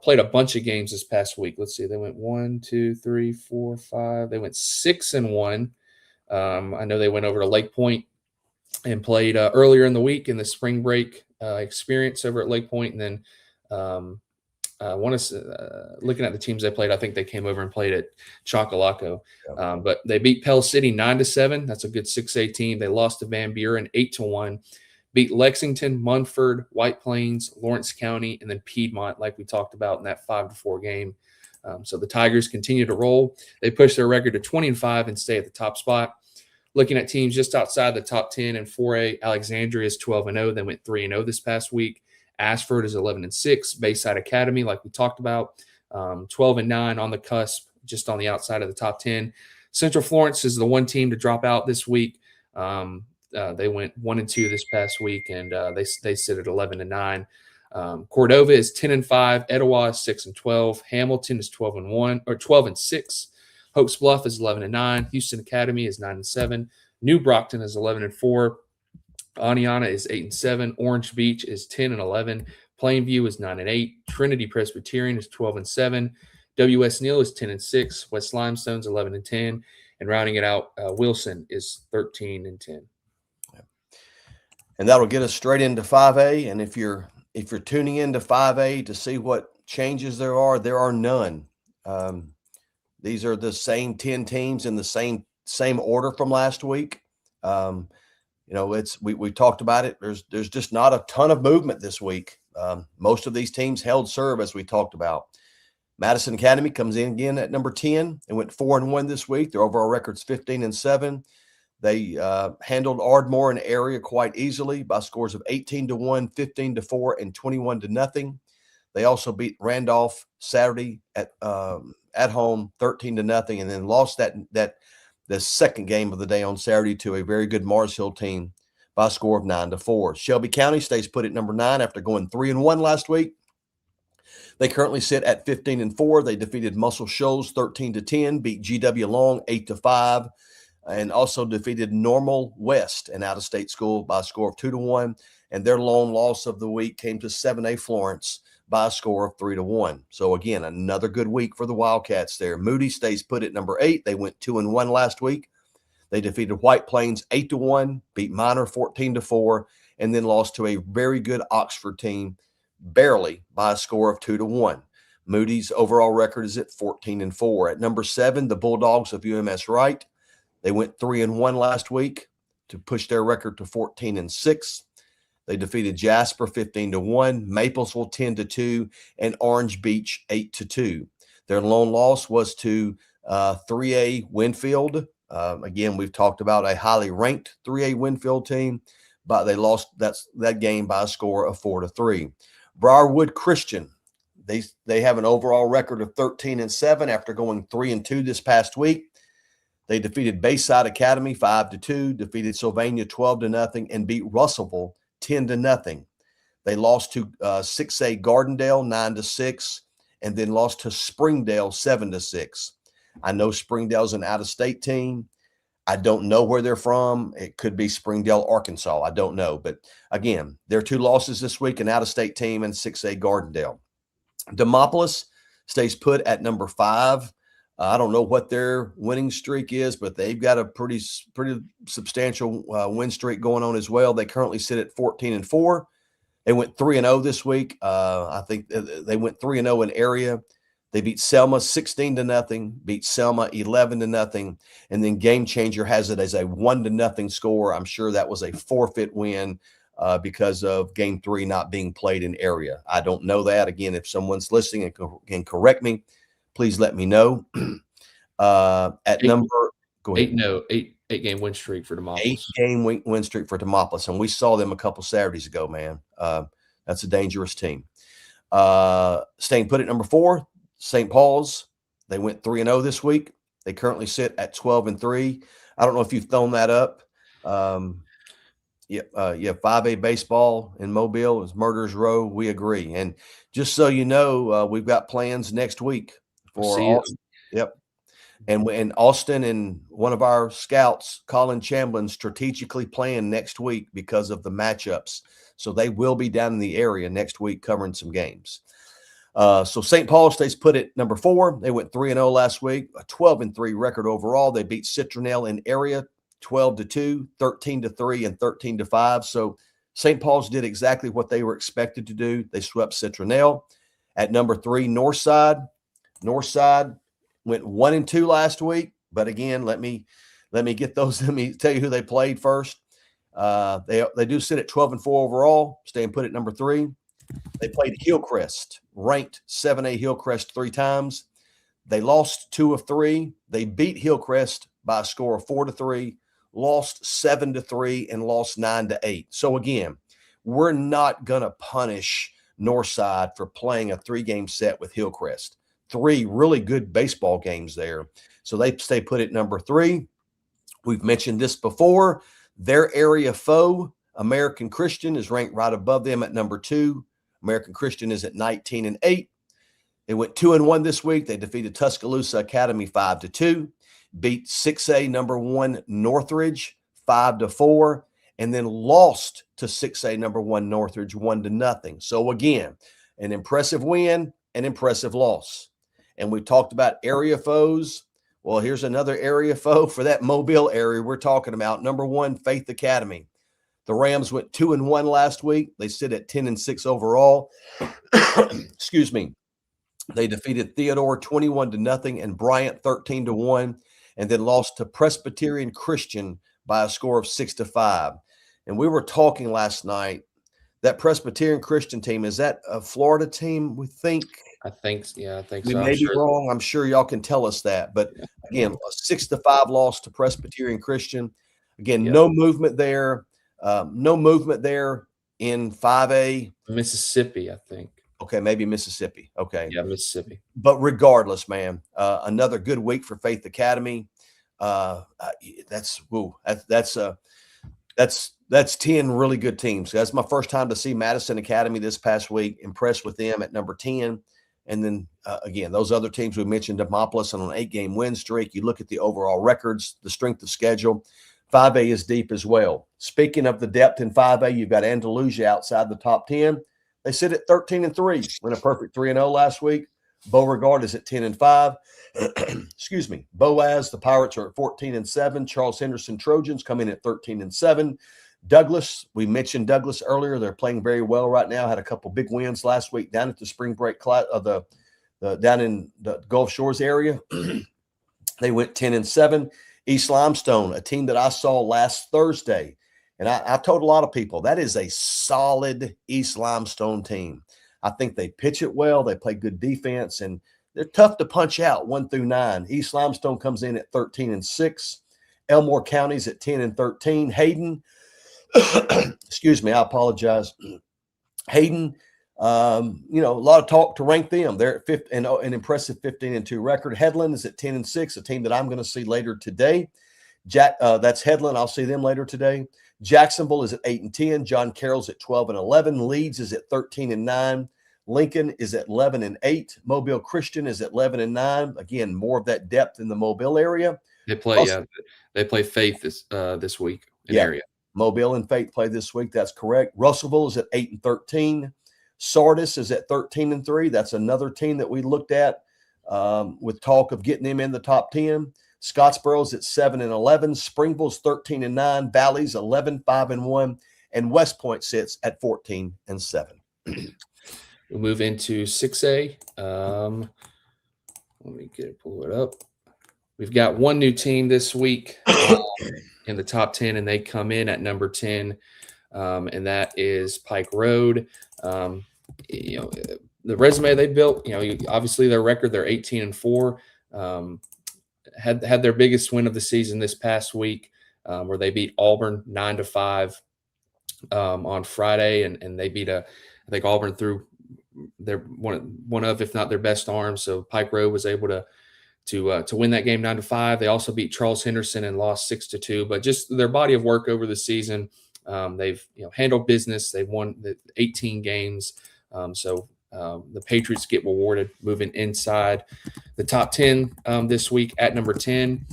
Played a bunch of games this past week. Let's see, they went 1, 2, 3, 4, 5. They went 6-1. I know they went over to Lake Point and played earlier in the week in the spring break experience over at Lake Point, and then looking at the teams they played, I think they came over and played at Chocolaco. But they beat Pell City 9-7. That's a good 6A team. They lost to Van Buren 8-1. Beat Lexington, Munford, White Plains, Lawrence County, and then Piedmont, like we talked about in that 5-4 game. So the Tigers continue to roll. They push their record to 20-5 and stay at the top spot. Looking at teams just outside the top 10 in 4A, Alexandria is 12-0. They went 3-0 this past week. Ashford is 11-6. Bayside Academy, like we talked about, 12-9 on the cusp, just on the outside of the top 10. Central Florence is the one team to drop out this week. They went 1-2 this past week, and they sit at 11-9. Cordova is 10-5. Etowah is 6-12. Hamilton is 12-1 or 12-6. Hopes Bluff is 11-9. Houston Academy is 9-7. New Brockton is 11-4. Aniana is 8-7. Orange Beach is 10-11. Plainview is 9-8. Trinity Presbyterian is 12-7. W.S. Neal is 10-6. West Limestone's 11-10. And rounding it out, Wilson is 13-10. And that'll get us straight into 5A. And if you're tuning into 5A to see what changes there are none. These are the same 10 teams in the same order from last week. We talked about it. There's just not a ton of movement this week. Most of these teams held serve, as we talked about. Madison Academy comes in again at number 10 and went 4-1 this week. Their overall record's 15-7. They handled Ardmore and area quite easily by scores of 18-1, 15-4, and 21-0. They also beat Randolph Saturday at home 13-0, and then lost the second game of the day on Saturday to a very good Mars Hill team by a score of 9-4. Shelby County stays put at number 9 after going 3-1 last week. They currently sit at 15-4. They defeated Muscle Shoals 13-10, beat GW Long 8-5, and also defeated Normal West, an out-of-state school, by a score of 2-1. And their lone loss of the week came to 7A Florence by a score of 3-1. So again, another good week for the Wildcats there. Moody stays put at number 8. They went 2-1 last week. They defeated White Plains 8-1, beat Minor 14-4, and then lost to a very good Oxford team barely by a score of 2-1. Moody's overall record is at 14-4. At number 7, the Bulldogs of UMS Wright. They went 3-1 last week to push their record to 14-6. They defeated Jasper 15-1, Maplesville 10-2, and Orange Beach 8-2. Their lone loss was to 3A Winfield. Again, we've talked about a highly ranked 3A Winfield team, but they lost that game by a score of 4-3. Briarwood Christian, they have an overall record of 13-7 after going 3-2 this past week. They defeated Bayside Academy 5-2, defeated Sylvania 12-0, and beat Russellville 10-0. They lost to 6A Gardendale 9-6, and then lost to Springdale 7-6. I know Springdale's an out-of-state team. I don't know where they're from. It could be Springdale, Arkansas. I don't know. But again, their 2 losses this week, an out-of-state team and 6A Gardendale. Demopolis stays put at number 5. I don't know what their winning streak is, but they've got a pretty substantial win streak going on as well. They currently sit at 14-4. They went 3-0 this week. I think they went 3-0 in area. They beat Selma 16-0, beat Selma 11-0, and then Game Changer has it as a 1-0 score. I'm sure that was a forfeit win because of Game 3 not being played in area. I don't know that. Again, if someone's listening and can correct me, please let me know. At number, go ahead. 8-game win streak for Demopolis. 8-game win streak for Demopolis, and we saw them a couple Saturdays ago, man. That's a dangerous team. Staying put at number 4, St. Paul's. They went 3-0 this week. They currently sit at 12-3. I don't know if you've thrown that up. 5A baseball in Mobile is Murderers Row. We agree. And just so you know, we've got plans next week for Austin. Yep. And Austin and one of our scouts, Colin Chamblin, strategically planned next week because of the matchups. So they will be down in the area next week covering some games. So St. Paul stays put at number 4. They went 3-0 last week, a 12-3 record overall. They beat Citronelle in area 12-2, 13-3, and 13-5. So St. Paul's did exactly what they were expected to do. They swept Citronelle. At number 3, Northside. Northside went 1-2 last week, but again, let me get those. Let me tell you who they played first. They do sit at 12-4 overall, staying put at number 3. They played Hillcrest, ranked 7A Hillcrest 3 times. They lost 2 of 3. They beat Hillcrest by a score of 4-3, lost 7-3, and lost 9-8. So again, we're not gonna punish Northside for playing a 3-game set with Hillcrest. 3 really good baseball games there. So they stay put at number 3. We've mentioned this before. Their area foe, American Christian, is ranked right above them at number 2. American Christian is at 19-8. They went 2-1 this week. They defeated Tuscaloosa Academy 5-2, beat 6A number 1 Northridge 5-4, and then lost to 6A number 1 Northridge 1-0. So again, an impressive win, an impressive loss. And we talked about area foes. Well, here's another area foe for that Mobile area we're talking about. Number 1, Faith Academy. The Rams went 2-1 last week. They sit at 10-6 overall. Excuse me. They defeated Theodore 21-0 and Bryant 13-1, and then lost to Presbyterian Christian by a score of 6-5. And we were talking last night, that Presbyterian Christian team, is that a Florida team, we think? I think so. We may be wrong. I'm sure y'all can tell us that. But again, a 6-5 loss to Presbyterian Christian. Again, no movement there. No movement there in 5A. Mississippi, I think. Okay, maybe Mississippi. Okay. Yeah, Mississippi. But regardless, man, another good week for Faith Academy. That's 10 really good teams. That's my first time to see Madison Academy this past week. Impressed with them at number 10. And then, again, those other teams we mentioned, Demopolis on an 8-game win streak. You look at the overall records, the strength of schedule. 5A is deep as well. Speaking of the depth in 5A, you've got Andalusia outside the top 10. They sit at 13-3. Went a perfect 3-0 last week. Beauregard is at 10-5. Excuse me. Boaz, the Pirates, are at 14-7. Charles Henderson Trojans come in at 13-7. Douglas, we mentioned Douglas earlier. They're playing very well right now. Had a couple big wins last week down at the spring break class of down in the Gulf Shores area. They went 10-7. East Limestone, a team that I saw last Thursday, and I told a lot of people that is a solid East Limestone team. I think they pitch it well. They play good defense, and they're tough to punch out 1 through 9. East Limestone comes in at 13-6. Elmore County's at 10-13. Hayden, excuse me, I apologize. Hayden A lot of talk to rank them. They're at an impressive 15-2 record. Headland is at 10-6, a team that I'm going to see later today. That's Headland. I'll see them later today. Jacksonville is at 8-10. John Carroll's at 12-11. Leeds is at 13-9. Lincoln is at 11-8. Mobile Christian is at 11-9. Again, more of that depth in the Mobile area. They play Faith this week in area. Mobile and Faith play this week. That's correct. Russellville is at 8-13. Sardis is at 13-3. That's another team that we looked at with talk of getting them in the top 10. Scottsboro's at 7-11. Springville's 13-9. Valley's 11-5-1, and West Point sits at 14-7. We'll move into 6A. Let me pull it up. We've got one new team this week in the top 10, and they come in at number 10, and that is Pike Road. The resume they built, obviously their record, they're 18-4. Had their biggest win of the season this past week, where they beat Auburn 9-5 on Friday, and they beat I think Auburn threw their one of, if not their best arm. So Pike Road was able to win that game 9-5. They also beat Charles Henderson and lost 6-2. But just their body of work over the season, they've handled business. They've won the 18 games. So the Patriots get rewarded moving inside the top 10 this week at number 10.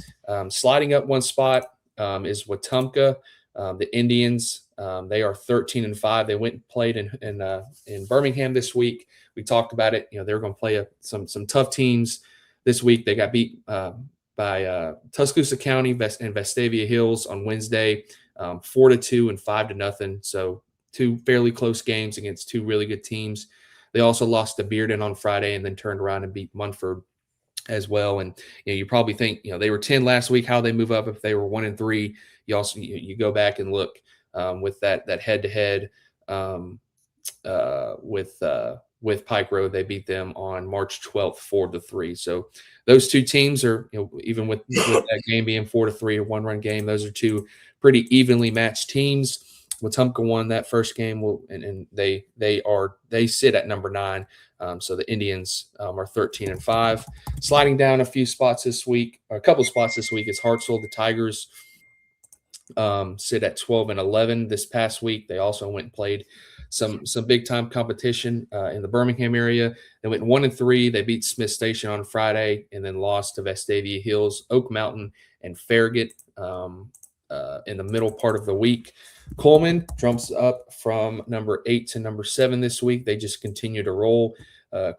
Sliding up one spot is Wetumpka. The Indians, they are 13-5. They went and played in Birmingham this week. We talked about it. They're going to play some tough teams this week. They got beat by Tuscaloosa County and Vestavia Hills on Wednesday, 4-2 and 5-0. So two fairly close games against two really good teams. They also lost to Bearden on Friday and then turned around and beat Munford as well. And you probably think they were 10 last week. How they move up if they were 1-3? You also you go back and look with that head-to-head with Pike Road. They beat them on March 12th, 4-3. So those two teams are, even with that game being 4-3, a one-run game, those are two pretty evenly matched teams. Wetumpka won that first game, and they sit at number 9. So the Indians are 13-5. Sliding down a few spots this week, or a couple spots this week, is Hartsville. The Tigers sit at 12-11 this past week. They also went and played some big time competition in the Birmingham area. They went 1-3. They beat Smith Station on Friday and then lost to Vestavia Hills, Oak Mountain, and Farragut in the middle part of the week. Coleman jumps up from number 8 to number 7 this week. They just continue to roll.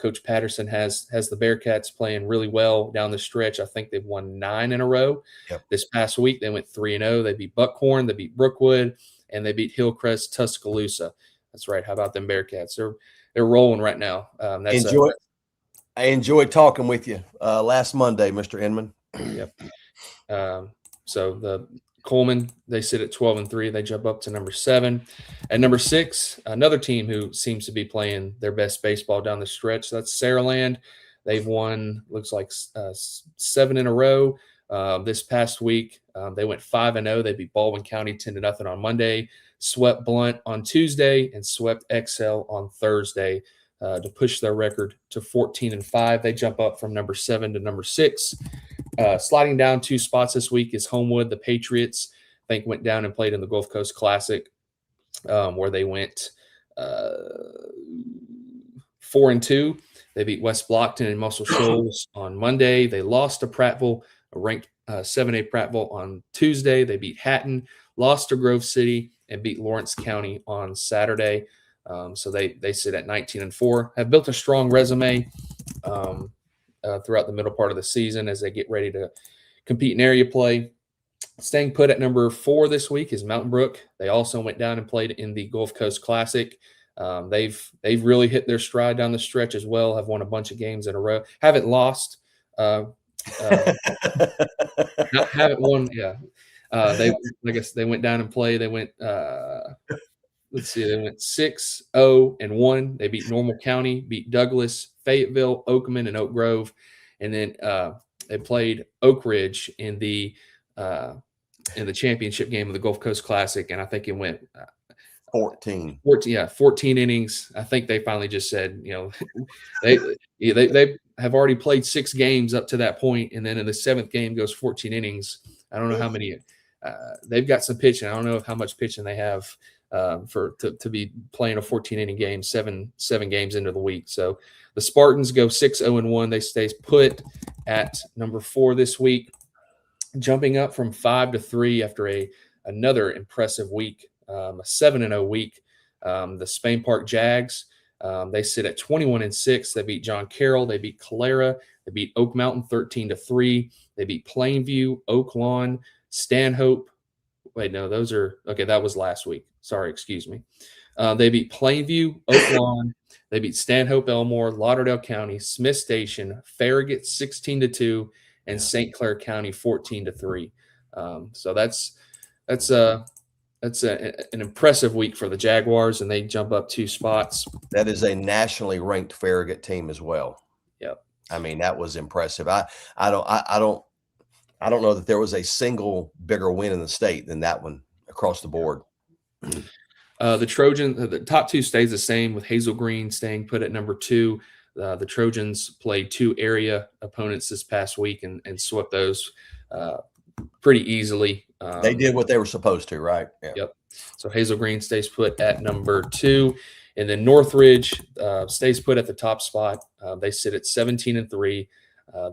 Coach Patterson has the Bearcats playing really well down the stretch. I think they've won 9 in a row. Yep. This past week, they went 3-0. They beat Buckhorn, they beat Brookwood, and they beat Hillcrest Tuscaloosa. That's right. How about them Bearcats? They're rolling right now. I enjoyed talking with you last Monday, Mr. Inman. Yep. So the Coleman, they sit at 12-3. They jump up to number 7. At number 6, another team who seems to be playing their best baseball down the stretch. That's Saraland. They've won, looks like 7 in a row. This past week, they went 5-0. They beat Baldwin County 10-0 on Monday, swept Blunt on Tuesday, and swept Excel on Thursday to push their record to 14-5. They jump up from number 7 to number 6. Sliding down 2 spots this week is Homewood. The Patriots, I think, went down and played in the Gulf Coast Classic, where they went 4-2. They beat West Blockton and Muscle Shoals on Monday. They lost to Prattville, a ranked 7A Prattville on Tuesday. They beat Hatton, lost to Grove City, and beat Lawrence County on Saturday. So they sit at 19-4. Have built a strong resume throughout the middle part of the season as they get ready to compete in area play. Staying put at number 4 this week is Mountain Brook. They also went down and played in the Gulf Coast Classic. They've really hit their stride down the stretch as well. Have won a bunch of games in a row. Haven't lost. Haven't won. Yeah. I guess they went down and played. They went. Let's see. They went 6-0-1. They beat Normal County, beat Douglas, Fayetteville, Oakman, and Oak Grove, and then they played Oak Ridge in the championship game of the Gulf Coast Classic, and I think it went 14. 14, yeah, 14 innings. I think they finally just said, they they have already played 6 games up to that point, and then in the 7th game goes 14 innings. I don't know how many. They've got some pitching. I don't know how much pitching they have to be playing a 14 inning game, seven games into the week. So the Spartans go 6-0-1. They stay put at number 4 this week, jumping up from 5-3 after another impressive week. A 7-0 week. The Spain Park Jags, they sit at 21-6. They beat John Carroll. They beat Calera. They beat Oak Mountain 13-3. They beat Plainview, Oak Lawn, Stanhope. Wait, no, those are okay. That was last week. Sorry, excuse me. They beat Plainview, Oak Lawn. They beat Stanhope, Elmore, Lauderdale County, Smith Station, Farragut 16-2, and St. Clair County 14-3. So that's an impressive week for the Jaguars, and they jump up 2 spots. That is a nationally ranked Farragut team as well. Yep. I mean, that was impressive. I don't know that there was a single bigger win in the state than that one across the board. The Trojans, the top 2 stays the same, with Hazel Green staying put at number 2. The Trojans played 2 area opponents this past week and swept those pretty easily. They did what they were supposed to, right? Yeah. Yep. So Hazel Green stays put at number 2. And then Northridge stays put at the top spot. They sit at 17-3.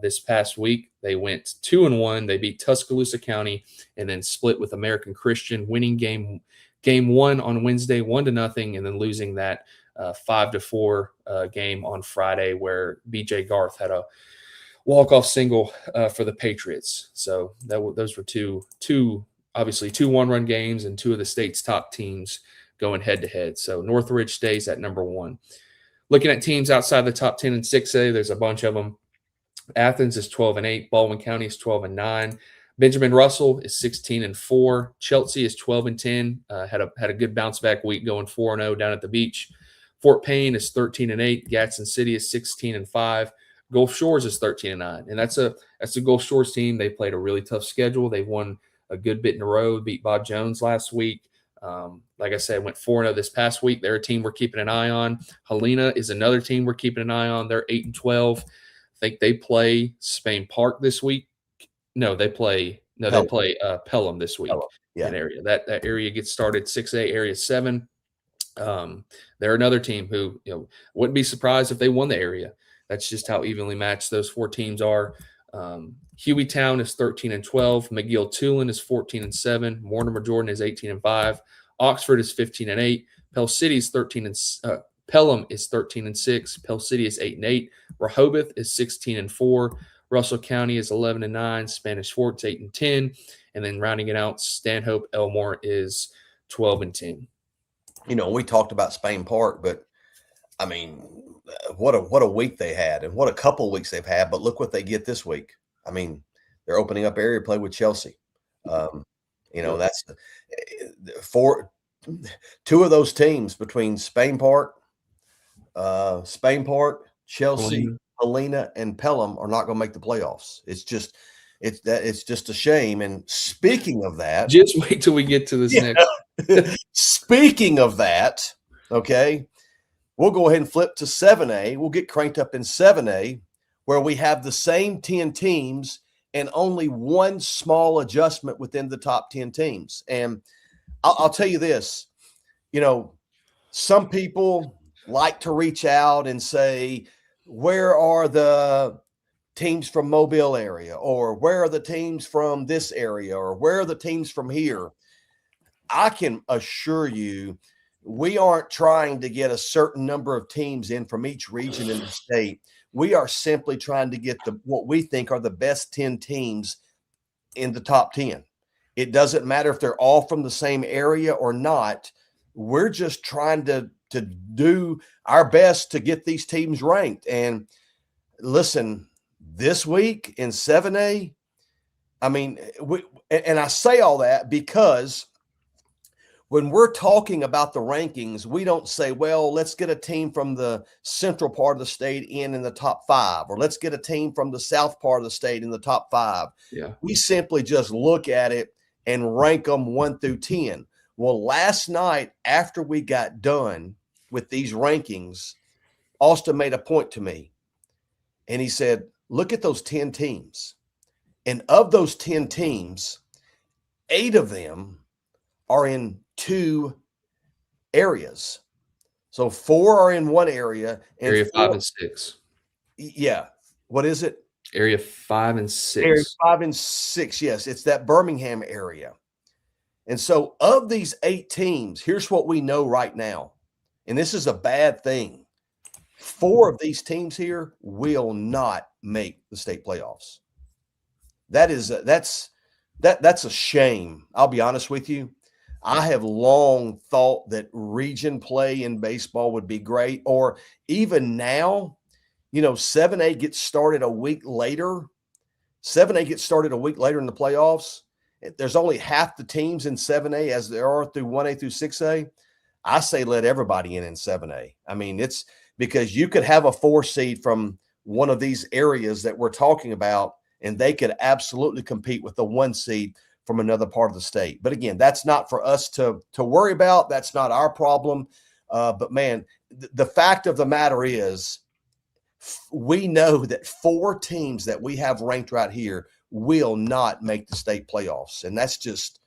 This past week, they went 2-1. They beat Tuscaloosa County and then split with American Christian, winning game 1 on Wednesday, 1-0, and then losing that 5-4 game on Friday, where BJ Garth had a walk-off single for the Patriots. So those were two obviously 2 one-run games and 2 of the state's top teams going head-to-head. So Northridge stays at number 1. Looking at teams outside the top 10 in 6A, there's a bunch of them. Athens is 12-8. Baldwin County is 12-9. Benjamin Russell is 16-4. Chelsea is 12-10. Had a good bounce back week, going 4-0 down at the beach. Fort Payne is 13-8. Gadsden City is 16-5. Gulf Shores is 13-9, and that's a Gulf Shores team. They played a really tough schedule. They've won a good bit in a row. Beat Bob Jones last week. Like I said, went 4-0 this past week. They're a team we're keeping an eye on. Helena is another team we're keeping an eye on. They're 8-12. I think they play Spain Park this week. They play Pelham this week. Yeah. That area. That area gets started 6A, Area 7. They're another team who wouldn't be surprised if they won the area. That's just how evenly matched those 4 teams are. Hueytown is 13-12. McGill Tulin is 14-7. Mortimer Jordan is 18-5. Oxford is 15-8. Pell City is Pelham is 13-6. Pell City is 8-8. Rehoboth is 16-4. Russell County is 11-9. Spanish Fort's 8-10. And then rounding it out, Stanhope Elmore is 12-10. We talked about Spain Park, but I mean, what a week they had, and what a couple of weeks they've had. But look what they get this week. I mean, they're opening up area play with Chelsea. That's 2 of those teams between Spain Park, Chelsea, Helena, and Pelham are not going to make the playoffs. It's just a shame. And speaking of that, just wait till we get to this next. Speaking of that, okay, we'll go ahead and flip to 7A. We'll get cranked up in 7A, where we have the same 10 teams and only one small adjustment within the top 10 teams. And I'll tell you this, some people like to reach out and say, where are the teams from Mobile area, or where are the teams from this area, or where are the teams from here? I can assure you, we aren't trying to get a certain number of teams in from each region in the state. We are simply trying to get what we think are the best 10 teams in the top 10. It doesn't matter if they're all from the same area or not. We're just trying to do our best to get these teams ranked. And listen, this week in 7A, I mean, I say all that because when we're talking about the rankings, we don't say, well, let's get a team from the central part of the state in the top 5, or let's get a team from the south part of the state in the top 5. Yeah. We simply just look at it and rank them 1 through 10. Well, last night after we got done with these rankings, Austin made a point to me, and he said, look at those 10 teams. And of those 10 teams, 8 of them are in 2 areas. So 4 are in one area and Area 4, 5 and 6. Yeah. What is it? Area 5 and 6. Area 5 and 6. Yes, it's that Birmingham area. And so of these 8 teams, here's what we know right now. And this is a bad thing. 4 of these teams here will not make the state playoffs. That's a shame. I'll be honest with you. I have long thought that region play in baseball would be great, or even now, 7A gets started a week later. 7A gets started a week later in the playoffs. There's only half the teams in 7A as there are through 1A through 6A. I say let everybody in 7A. I mean, it's because you could have a 4 seed from one of these areas that we're talking about, and they could absolutely compete with the 1 seed from another part of the state. But again, that's not for us to worry about. That's not our problem. But man, the fact of the matter is, we know that 4 teams that we have ranked right here will not make the state playoffs. And that's just,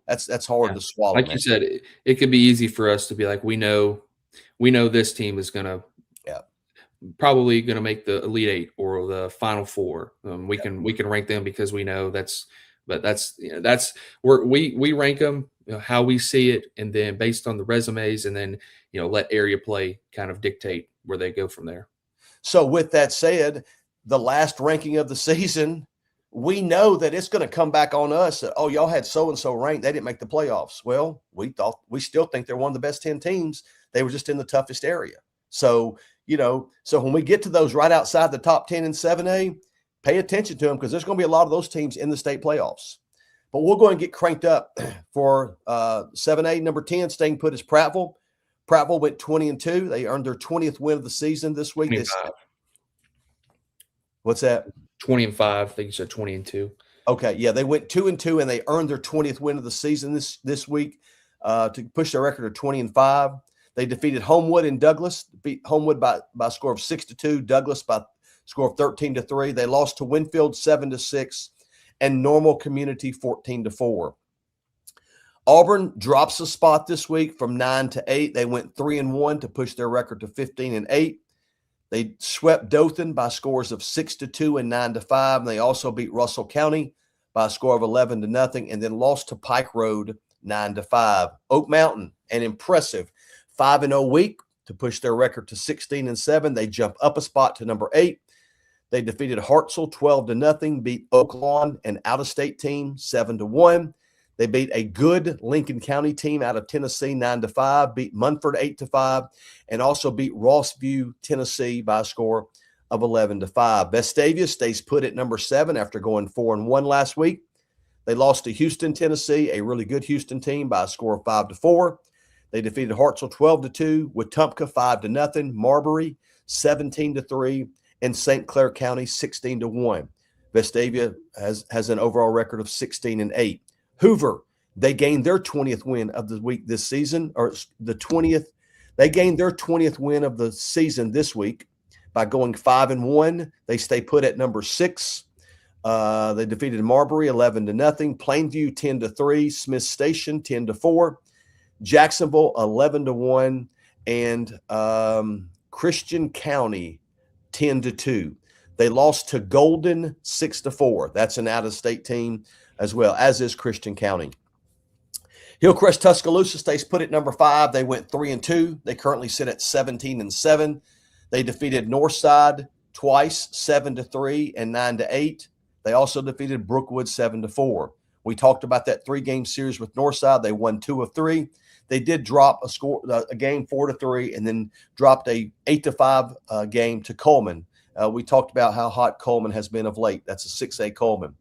that's hard to swallow. Like man. you said, it could be easy for us to be like, we know this team is going to probably going to make the Elite 8 or the Final 4. We can rank them because we know that's where we rank them, how we see it, and then based on the resumes, and then let area play kind of dictate where they go from there. So with that said, the last ranking of the season, we know that it's going to come back on us. Oh, y'all had so-and-so ranked. They didn't make the playoffs. Well, we still think they're one of the best 10 teams. They were just in the toughest area. So, so when we get to those right outside the top 10 in 7A, pay attention to them because there's going to be a lot of those teams in the state playoffs. But we'll go and get cranked up for 7A. Number 10, staying put, is Prattville. Prattville went 20-2. They earned their 20th win of the season this week. What's that? 20-5. I think you said 20-2. Okay, yeah, they went 2-2, and they earned their 20th win of the season this week to push their record to 20-5. They defeated Homewood in Douglas, beat Homewood by a score of 6-2. Douglas by a score of 13-3. They lost to Winfield 7-6, and Normal Community 14-4. Auburn drops a spot this week from 9-8. They went 3-1 to push their record to 15-8. They swept Dothan by scores of 6-2 and 9-5. And they also beat Russell County by a score of 11-0, and then lost to Pike Road 9-5. Oak Mountain, an impressive 5-0 week to push their record to 16-7. They jump up a spot to number 8. They defeated Hartselle 12-0, beat Oak Lawn, an out-of-state team, 7-1. They beat a good Lincoln County team out of Tennessee 9-5, beat Munford 8-5, and also beat Rossview, Tennessee by a score of 11-5. Vestavia stays put at number 7 after going 4-1 last week. They lost to Houston, Tennessee, a really good Houston team, by a score of 5-4. They defeated Hartselle 12-2, Wetumpka 5-0, Marbury 17-3, and St. Clair County 16-1. Vestavia has an overall record of 16-8. Hoover, they gained their 20th win of the week this season, or the 20th. They gained their 20th win of the season this week by going 5-1. They stay put at number 6. They defeated Marbury 11-0, Plainview 10-3, Smith Station 10-4, Jacksonville 11-1, and Christian County 10-2. They lost to Golden 6-4. That's an out-of-state team as well, as is Christian County. Hillcrest Tuscaloosa stays put at number 5. They went 3-2. They currently sit at 17-7. They defeated Northside twice, 7-3 and 9-8. They also defeated Brookwood 7-4. We talked about that 3-game series with Northside. They won 2 of 3. They did drop a game 4-3, and then dropped a 8-5 game to Coleman. We talked about how hot Coleman has been of late. That's a 6A Coleman.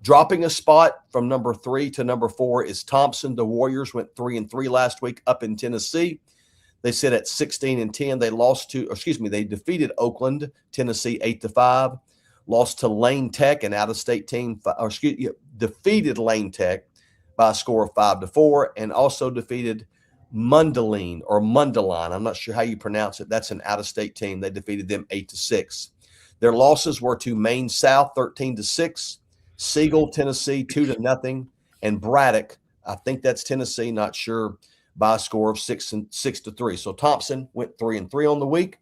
Dropping a spot from number 3 to number 4 is Thompson. The Warriors went 3-3 last week up in Tennessee. They sit at 16-10. They defeated Oakland, Tennessee 8-5. Lost to Lane Tech, an out-of-state team. Defeated Lane Tech by a score of 5-4, and also defeated Mundelein or Mundelein. I'm not sure how you pronounce it. That's an out-of-state team. They defeated them 8-6. Their losses were to Maine South 13-6, Siegel, Tennessee 2-0, and Braddock, I think that's Tennessee, not sure, by a score of 6-3. So Thompson went 3-3 on the week.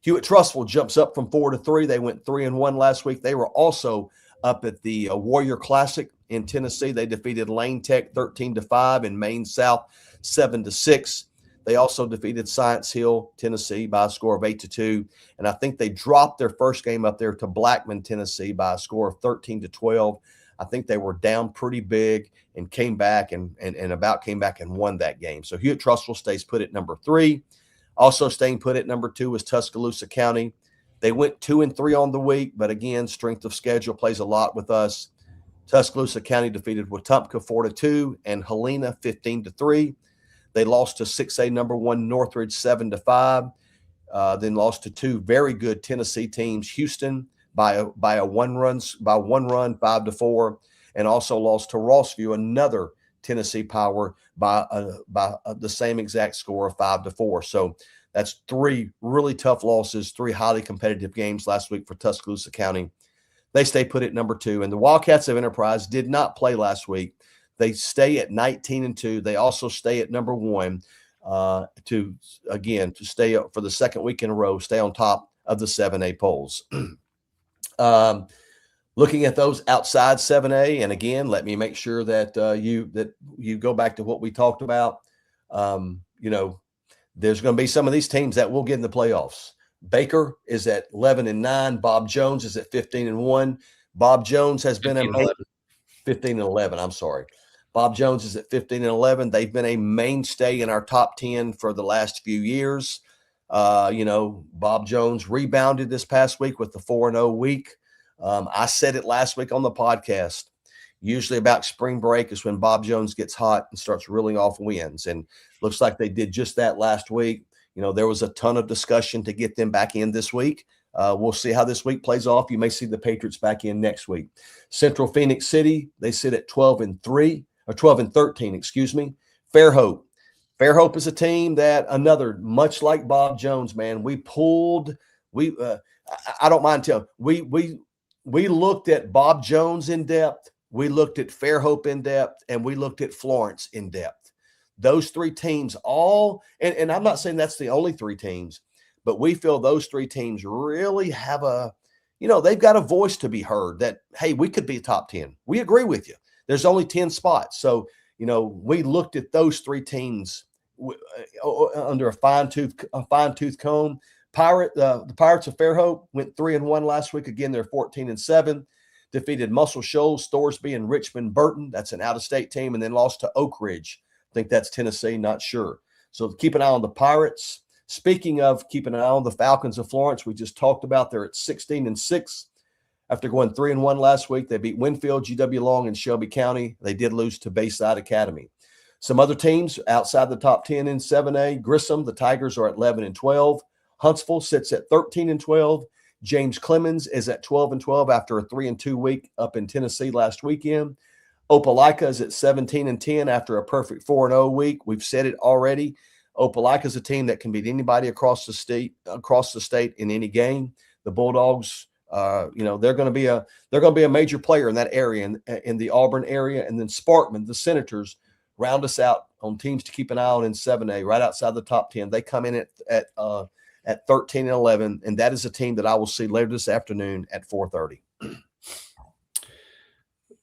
Hewitt-Trussville jumps up from 4-3. They went 3-1 last week. They were also up at the Warrior Classic in Tennessee. They defeated Lane Tech 13-5 and Maine South 7-6. They also defeated Science Hill, Tennessee, by a score of 8-2. And I think they dropped their first game up there to Blackman, Tennessee, by a score of 13-12. I think they were down pretty big and came back and won that game. So Hewitt-Trussville stays put at number 3. Also staying put at number 2 was Tuscaloosa County. They went 2-3 on the week, but again, strength of schedule plays a lot with us. Tuscaloosa County defeated Wetumpka 4-2 and Helena 15-3. They lost to 6A number 1 Northridge 7-5. Then lost to 2 very good Tennessee teams, Houston by one run 5-4, and also lost to Rossview, another Tennessee Power, by the same exact score of 5-4. So that's 3 really tough losses, 3 highly competitive games last week for Tuscaloosa County. They stay put at number 2. And the Wildcats of Enterprise did not play last week. They stay at 19-2. They also stay at number 1 to stay up for the second week in a row, stay on top of the 7A polls. Looking at those outside 7A, and again, let me make sure that you go back to what we talked about. There's going to be some of these teams that will get in the playoffs. Baker is at 11-9. Bob Jones is at 15-1. Bob Jones has been 15-11. I'm sorry. Bob Jones is at 15-11. They've been a mainstay in our top 10 for the last few years. Bob Jones rebounded this past week with the 4-0 week. I said it last week on the podcast. Usually about spring break is when Bob Jones gets hot and starts reeling off wins. And looks like they did just that last week. There was a ton of discussion to get them back in this week. We'll see how this week plays off. You may see the Patriots back in next week. Central Phoenix City, they sit at 12-13, excuse me. Fairhope. Fairhope is a team that another, much like Bob Jones, man, I don't mind telling, we looked at Bob Jones in depth, we looked at Fairhope in depth, and we looked at Florence in depth. Those 3 teams all, and I'm not saying that's the only 3 teams, but we feel those 3 teams really have they've got a voice to be heard that, hey, we could be top 10. We agree with you. There's only 10 spots. So, we looked at those 3 teams under a fine-tooth comb. The Pirates of Fairhope went 3-1 last week. Again, they're 14-7. Defeated Muscle Shoals, Thorsby, and Richmond Burton. That's an out-of-state team. And then lost to Oak Ridge. I think that's Tennessee, not sure. So keep an eye on the Pirates. Speaking of keeping an eye on the Falcons of Florence, we just talked about they're at 16-6. After going 3-1 last week, they beat Winfield, GW Long, and Shelby County. They did lose to Bayside Academy. Some other teams outside the top 10 in 7A. Grissom, the Tigers, are at 11-12. Huntsville sits at 13-12. James Clemens is at 12-12 after a 3-2 week up in Tennessee last weekend. Opelika is at 17-10 after a perfect 4-0 week. We've said it already. Opelika is a team that can beat anybody across the state in any game. The Bulldogs, they're going to be a major player in that area, in the Auburn area, and then Sparkman, the Senators, round us out on teams to keep an eye on in 7A, right outside the top 10. They come in at 13-11, and that is a team that I will see later this afternoon at 4:30.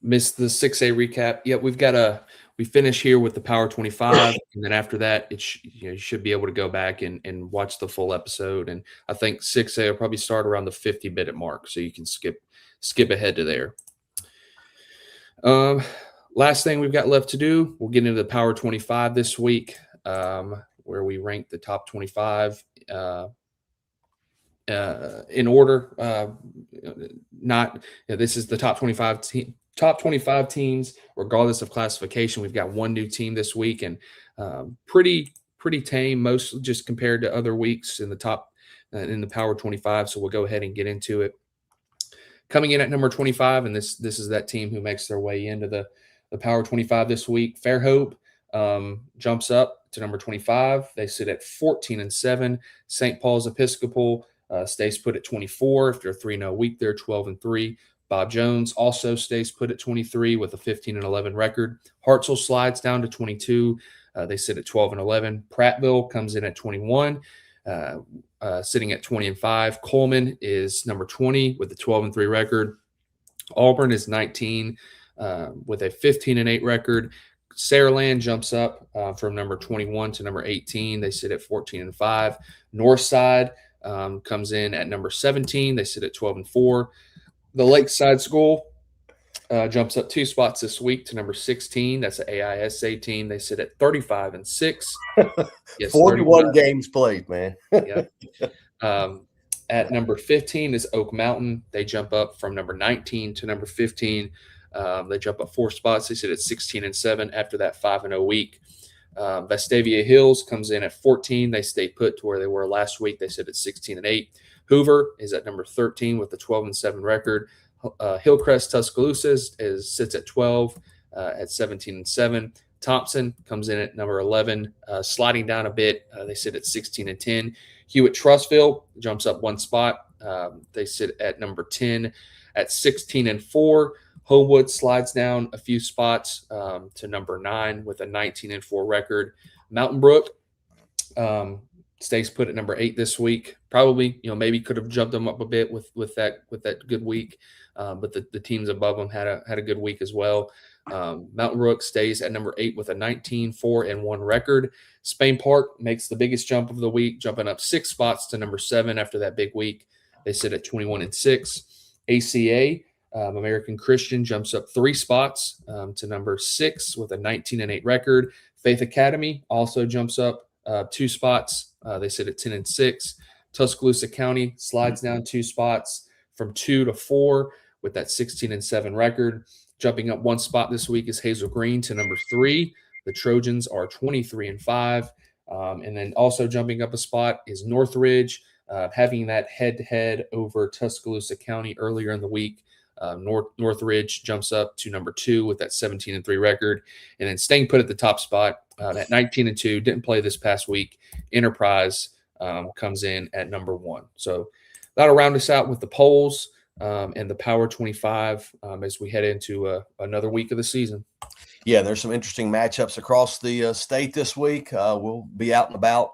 Missed the 6A recap. Yeah, we finish here with the Power 25, and then after that, you should be able to go back and watch the full episode. And I think 6A will probably start around the 50-minute mark, so you can skip ahead to there. Last thing we've got left to do, we'll get into the Power 25 this week, where we rank the top 25 in order. This is the top 25 teams, regardless of classification. We've got one new team this week, and pretty tame, most just compared to other weeks in the top in the Power 25. So we'll go ahead and get into it. Coming in at number 25, and this is that team who makes their way into the the Power 25 this week. Fairhope jumps up to number 25. They sit at 14-7. St. Paul's Episcopal stays put at 24. If they're 3-0 week, they're 12-3. Bob Jones also stays put at 23 with a 15-11 record. Hartselle slides down to 22. They sit at 12-11. Prattville comes in at 21, sitting at 20-5. Coleman is number 20 with a 12-3 record. Auburn is 19 with a 15-8 record. Saraland jumps up from number 21 to number 18. They sit at 14-5. Northside comes in at number 17. They sit at 12-4. The Lakeside School jumps up 2 spots this week to number 16. That's an AISA team. They sit at 35-6. Yes, 41 games played, man. Yeah. At number 15 is Oak Mountain. They jump up from number 19 to number 15. They jump up 4 spots. They sit at 16-7 after that 5-0 week. Vestavia Hills comes in at 14. They stay put to where they were last week. They sit at 16-8. Hoover is at number 13 with a 12-7 record. Hillcrest Tuscaloosa sits at 12 at 17-7. Thompson comes in at number 11, sliding down a bit. They sit at 16-10. Hewitt Trussville jumps up 1 spot. They sit at number 10 at 16-4. Homewood slides down a few spots to number 9 with a 19-4 record. Mountain Brook stays put at number 8 this week. Probably, maybe could have jumped them up a bit with that good week, but the teams above them had a good week as well. Mountain Brook stays at number 8 with a 19-4-1 record. Spain Park makes the biggest jump of the week, jumping up 6 spots to number 7 after that big week. They sit at 21-6. ACA, American Christian, jumps up 3 spots to number 6 with a 19-8 record. Faith Academy also jumps up 2 spots. They sit at 10-6. Tuscaloosa County slides down 2 spots from 2 to 4 with that 16-7 record. Jumping up 1 spot this week is Hazel Green to number 3. The Trojans are 23-5. And then also jumping up a spot is Northridge, having that head-to-head over Tuscaloosa County earlier in the week. Northridge jumps up to number 2 with that 17-3 record. And then staying put at the top spot at 19-2, didn't play this past week. Enterprise comes in at number 1. So that'll round us out with the polls and the Power 25 as we head into another week of the season. Yeah, there's some interesting matchups across the state this week. We'll be out and about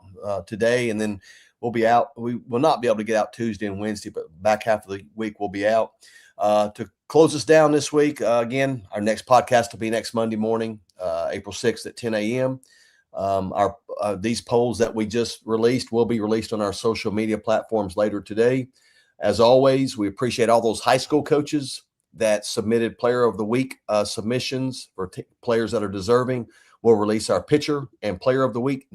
today, and then we'll be out. We will not be able to get out Tuesday and Wednesday, but back half of the week we'll be out. To close us down this week, again, our next podcast will be next Monday morning, April 6th at 10 a.m. These polls that we just released will be released on our social media platforms later today. As always, we appreciate all those high school coaches that submitted Player of the Week submissions for players that are deserving. We'll release our pitcher and Player of the Week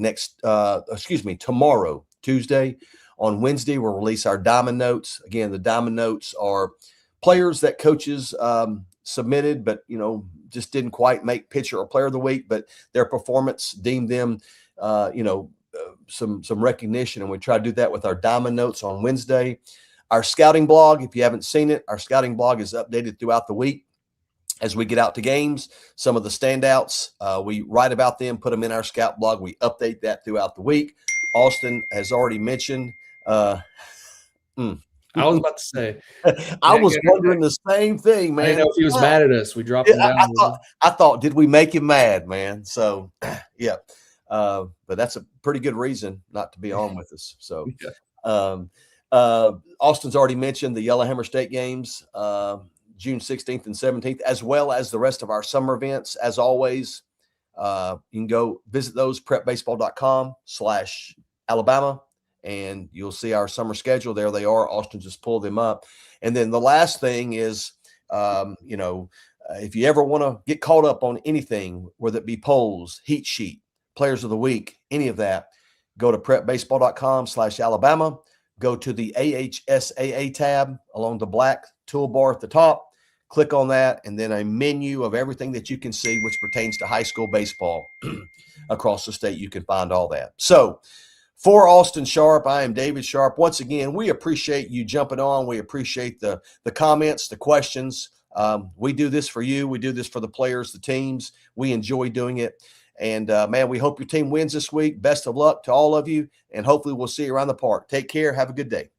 tomorrow, Tuesday. On Wednesday, we'll release our Diamond Notes. Again, the Diamond Notes are players that coaches submitted, but just didn't quite make pitcher or Player of the Week, but their performance deemed them, some recognition, and we try to do that with our Diamond Notes on Wednesday. Our scouting blog, if you haven't seen it, our scouting blog is updated throughout the week as we get out to games. Some of the standouts, we write about them, put them in our scout blog. We update that throughout the week. Austin has already mentioned. I was about to say. I was wondering the same thing, man. I didn't know if he was mad at us. We dropped him down. I thought, did we make him mad, man? So, yeah. But that's a pretty good reason not to be on with us. So, Austin's already mentioned the Yellowhammer State games, June 16th and 17th, as well as the rest of our summer events. As always, you can go visit those, prepbaseball.com/Alabama, and you'll see our summer schedule. There they are. Austin just pulled them up. And then the last thing is, if you ever want to get caught up on anything, whether it be polls, heat sheet, players of the week, any of that, go to prepbaseball.com/Alabama. Go to the AHSAA tab along the black toolbar at the top. Click on that, and then a menu of everything that you can see which pertains to high school baseball across the state. You can find all that. So for Austin Sharp, I am David Sharp. Once again, we appreciate you jumping on. We appreciate the comments, the questions. We do this for you. We do this for the players, the teams. We enjoy doing it. And man, we hope your team wins this week. Best of luck to all of you. And hopefully we'll see you around the park. Take care. Have a good day.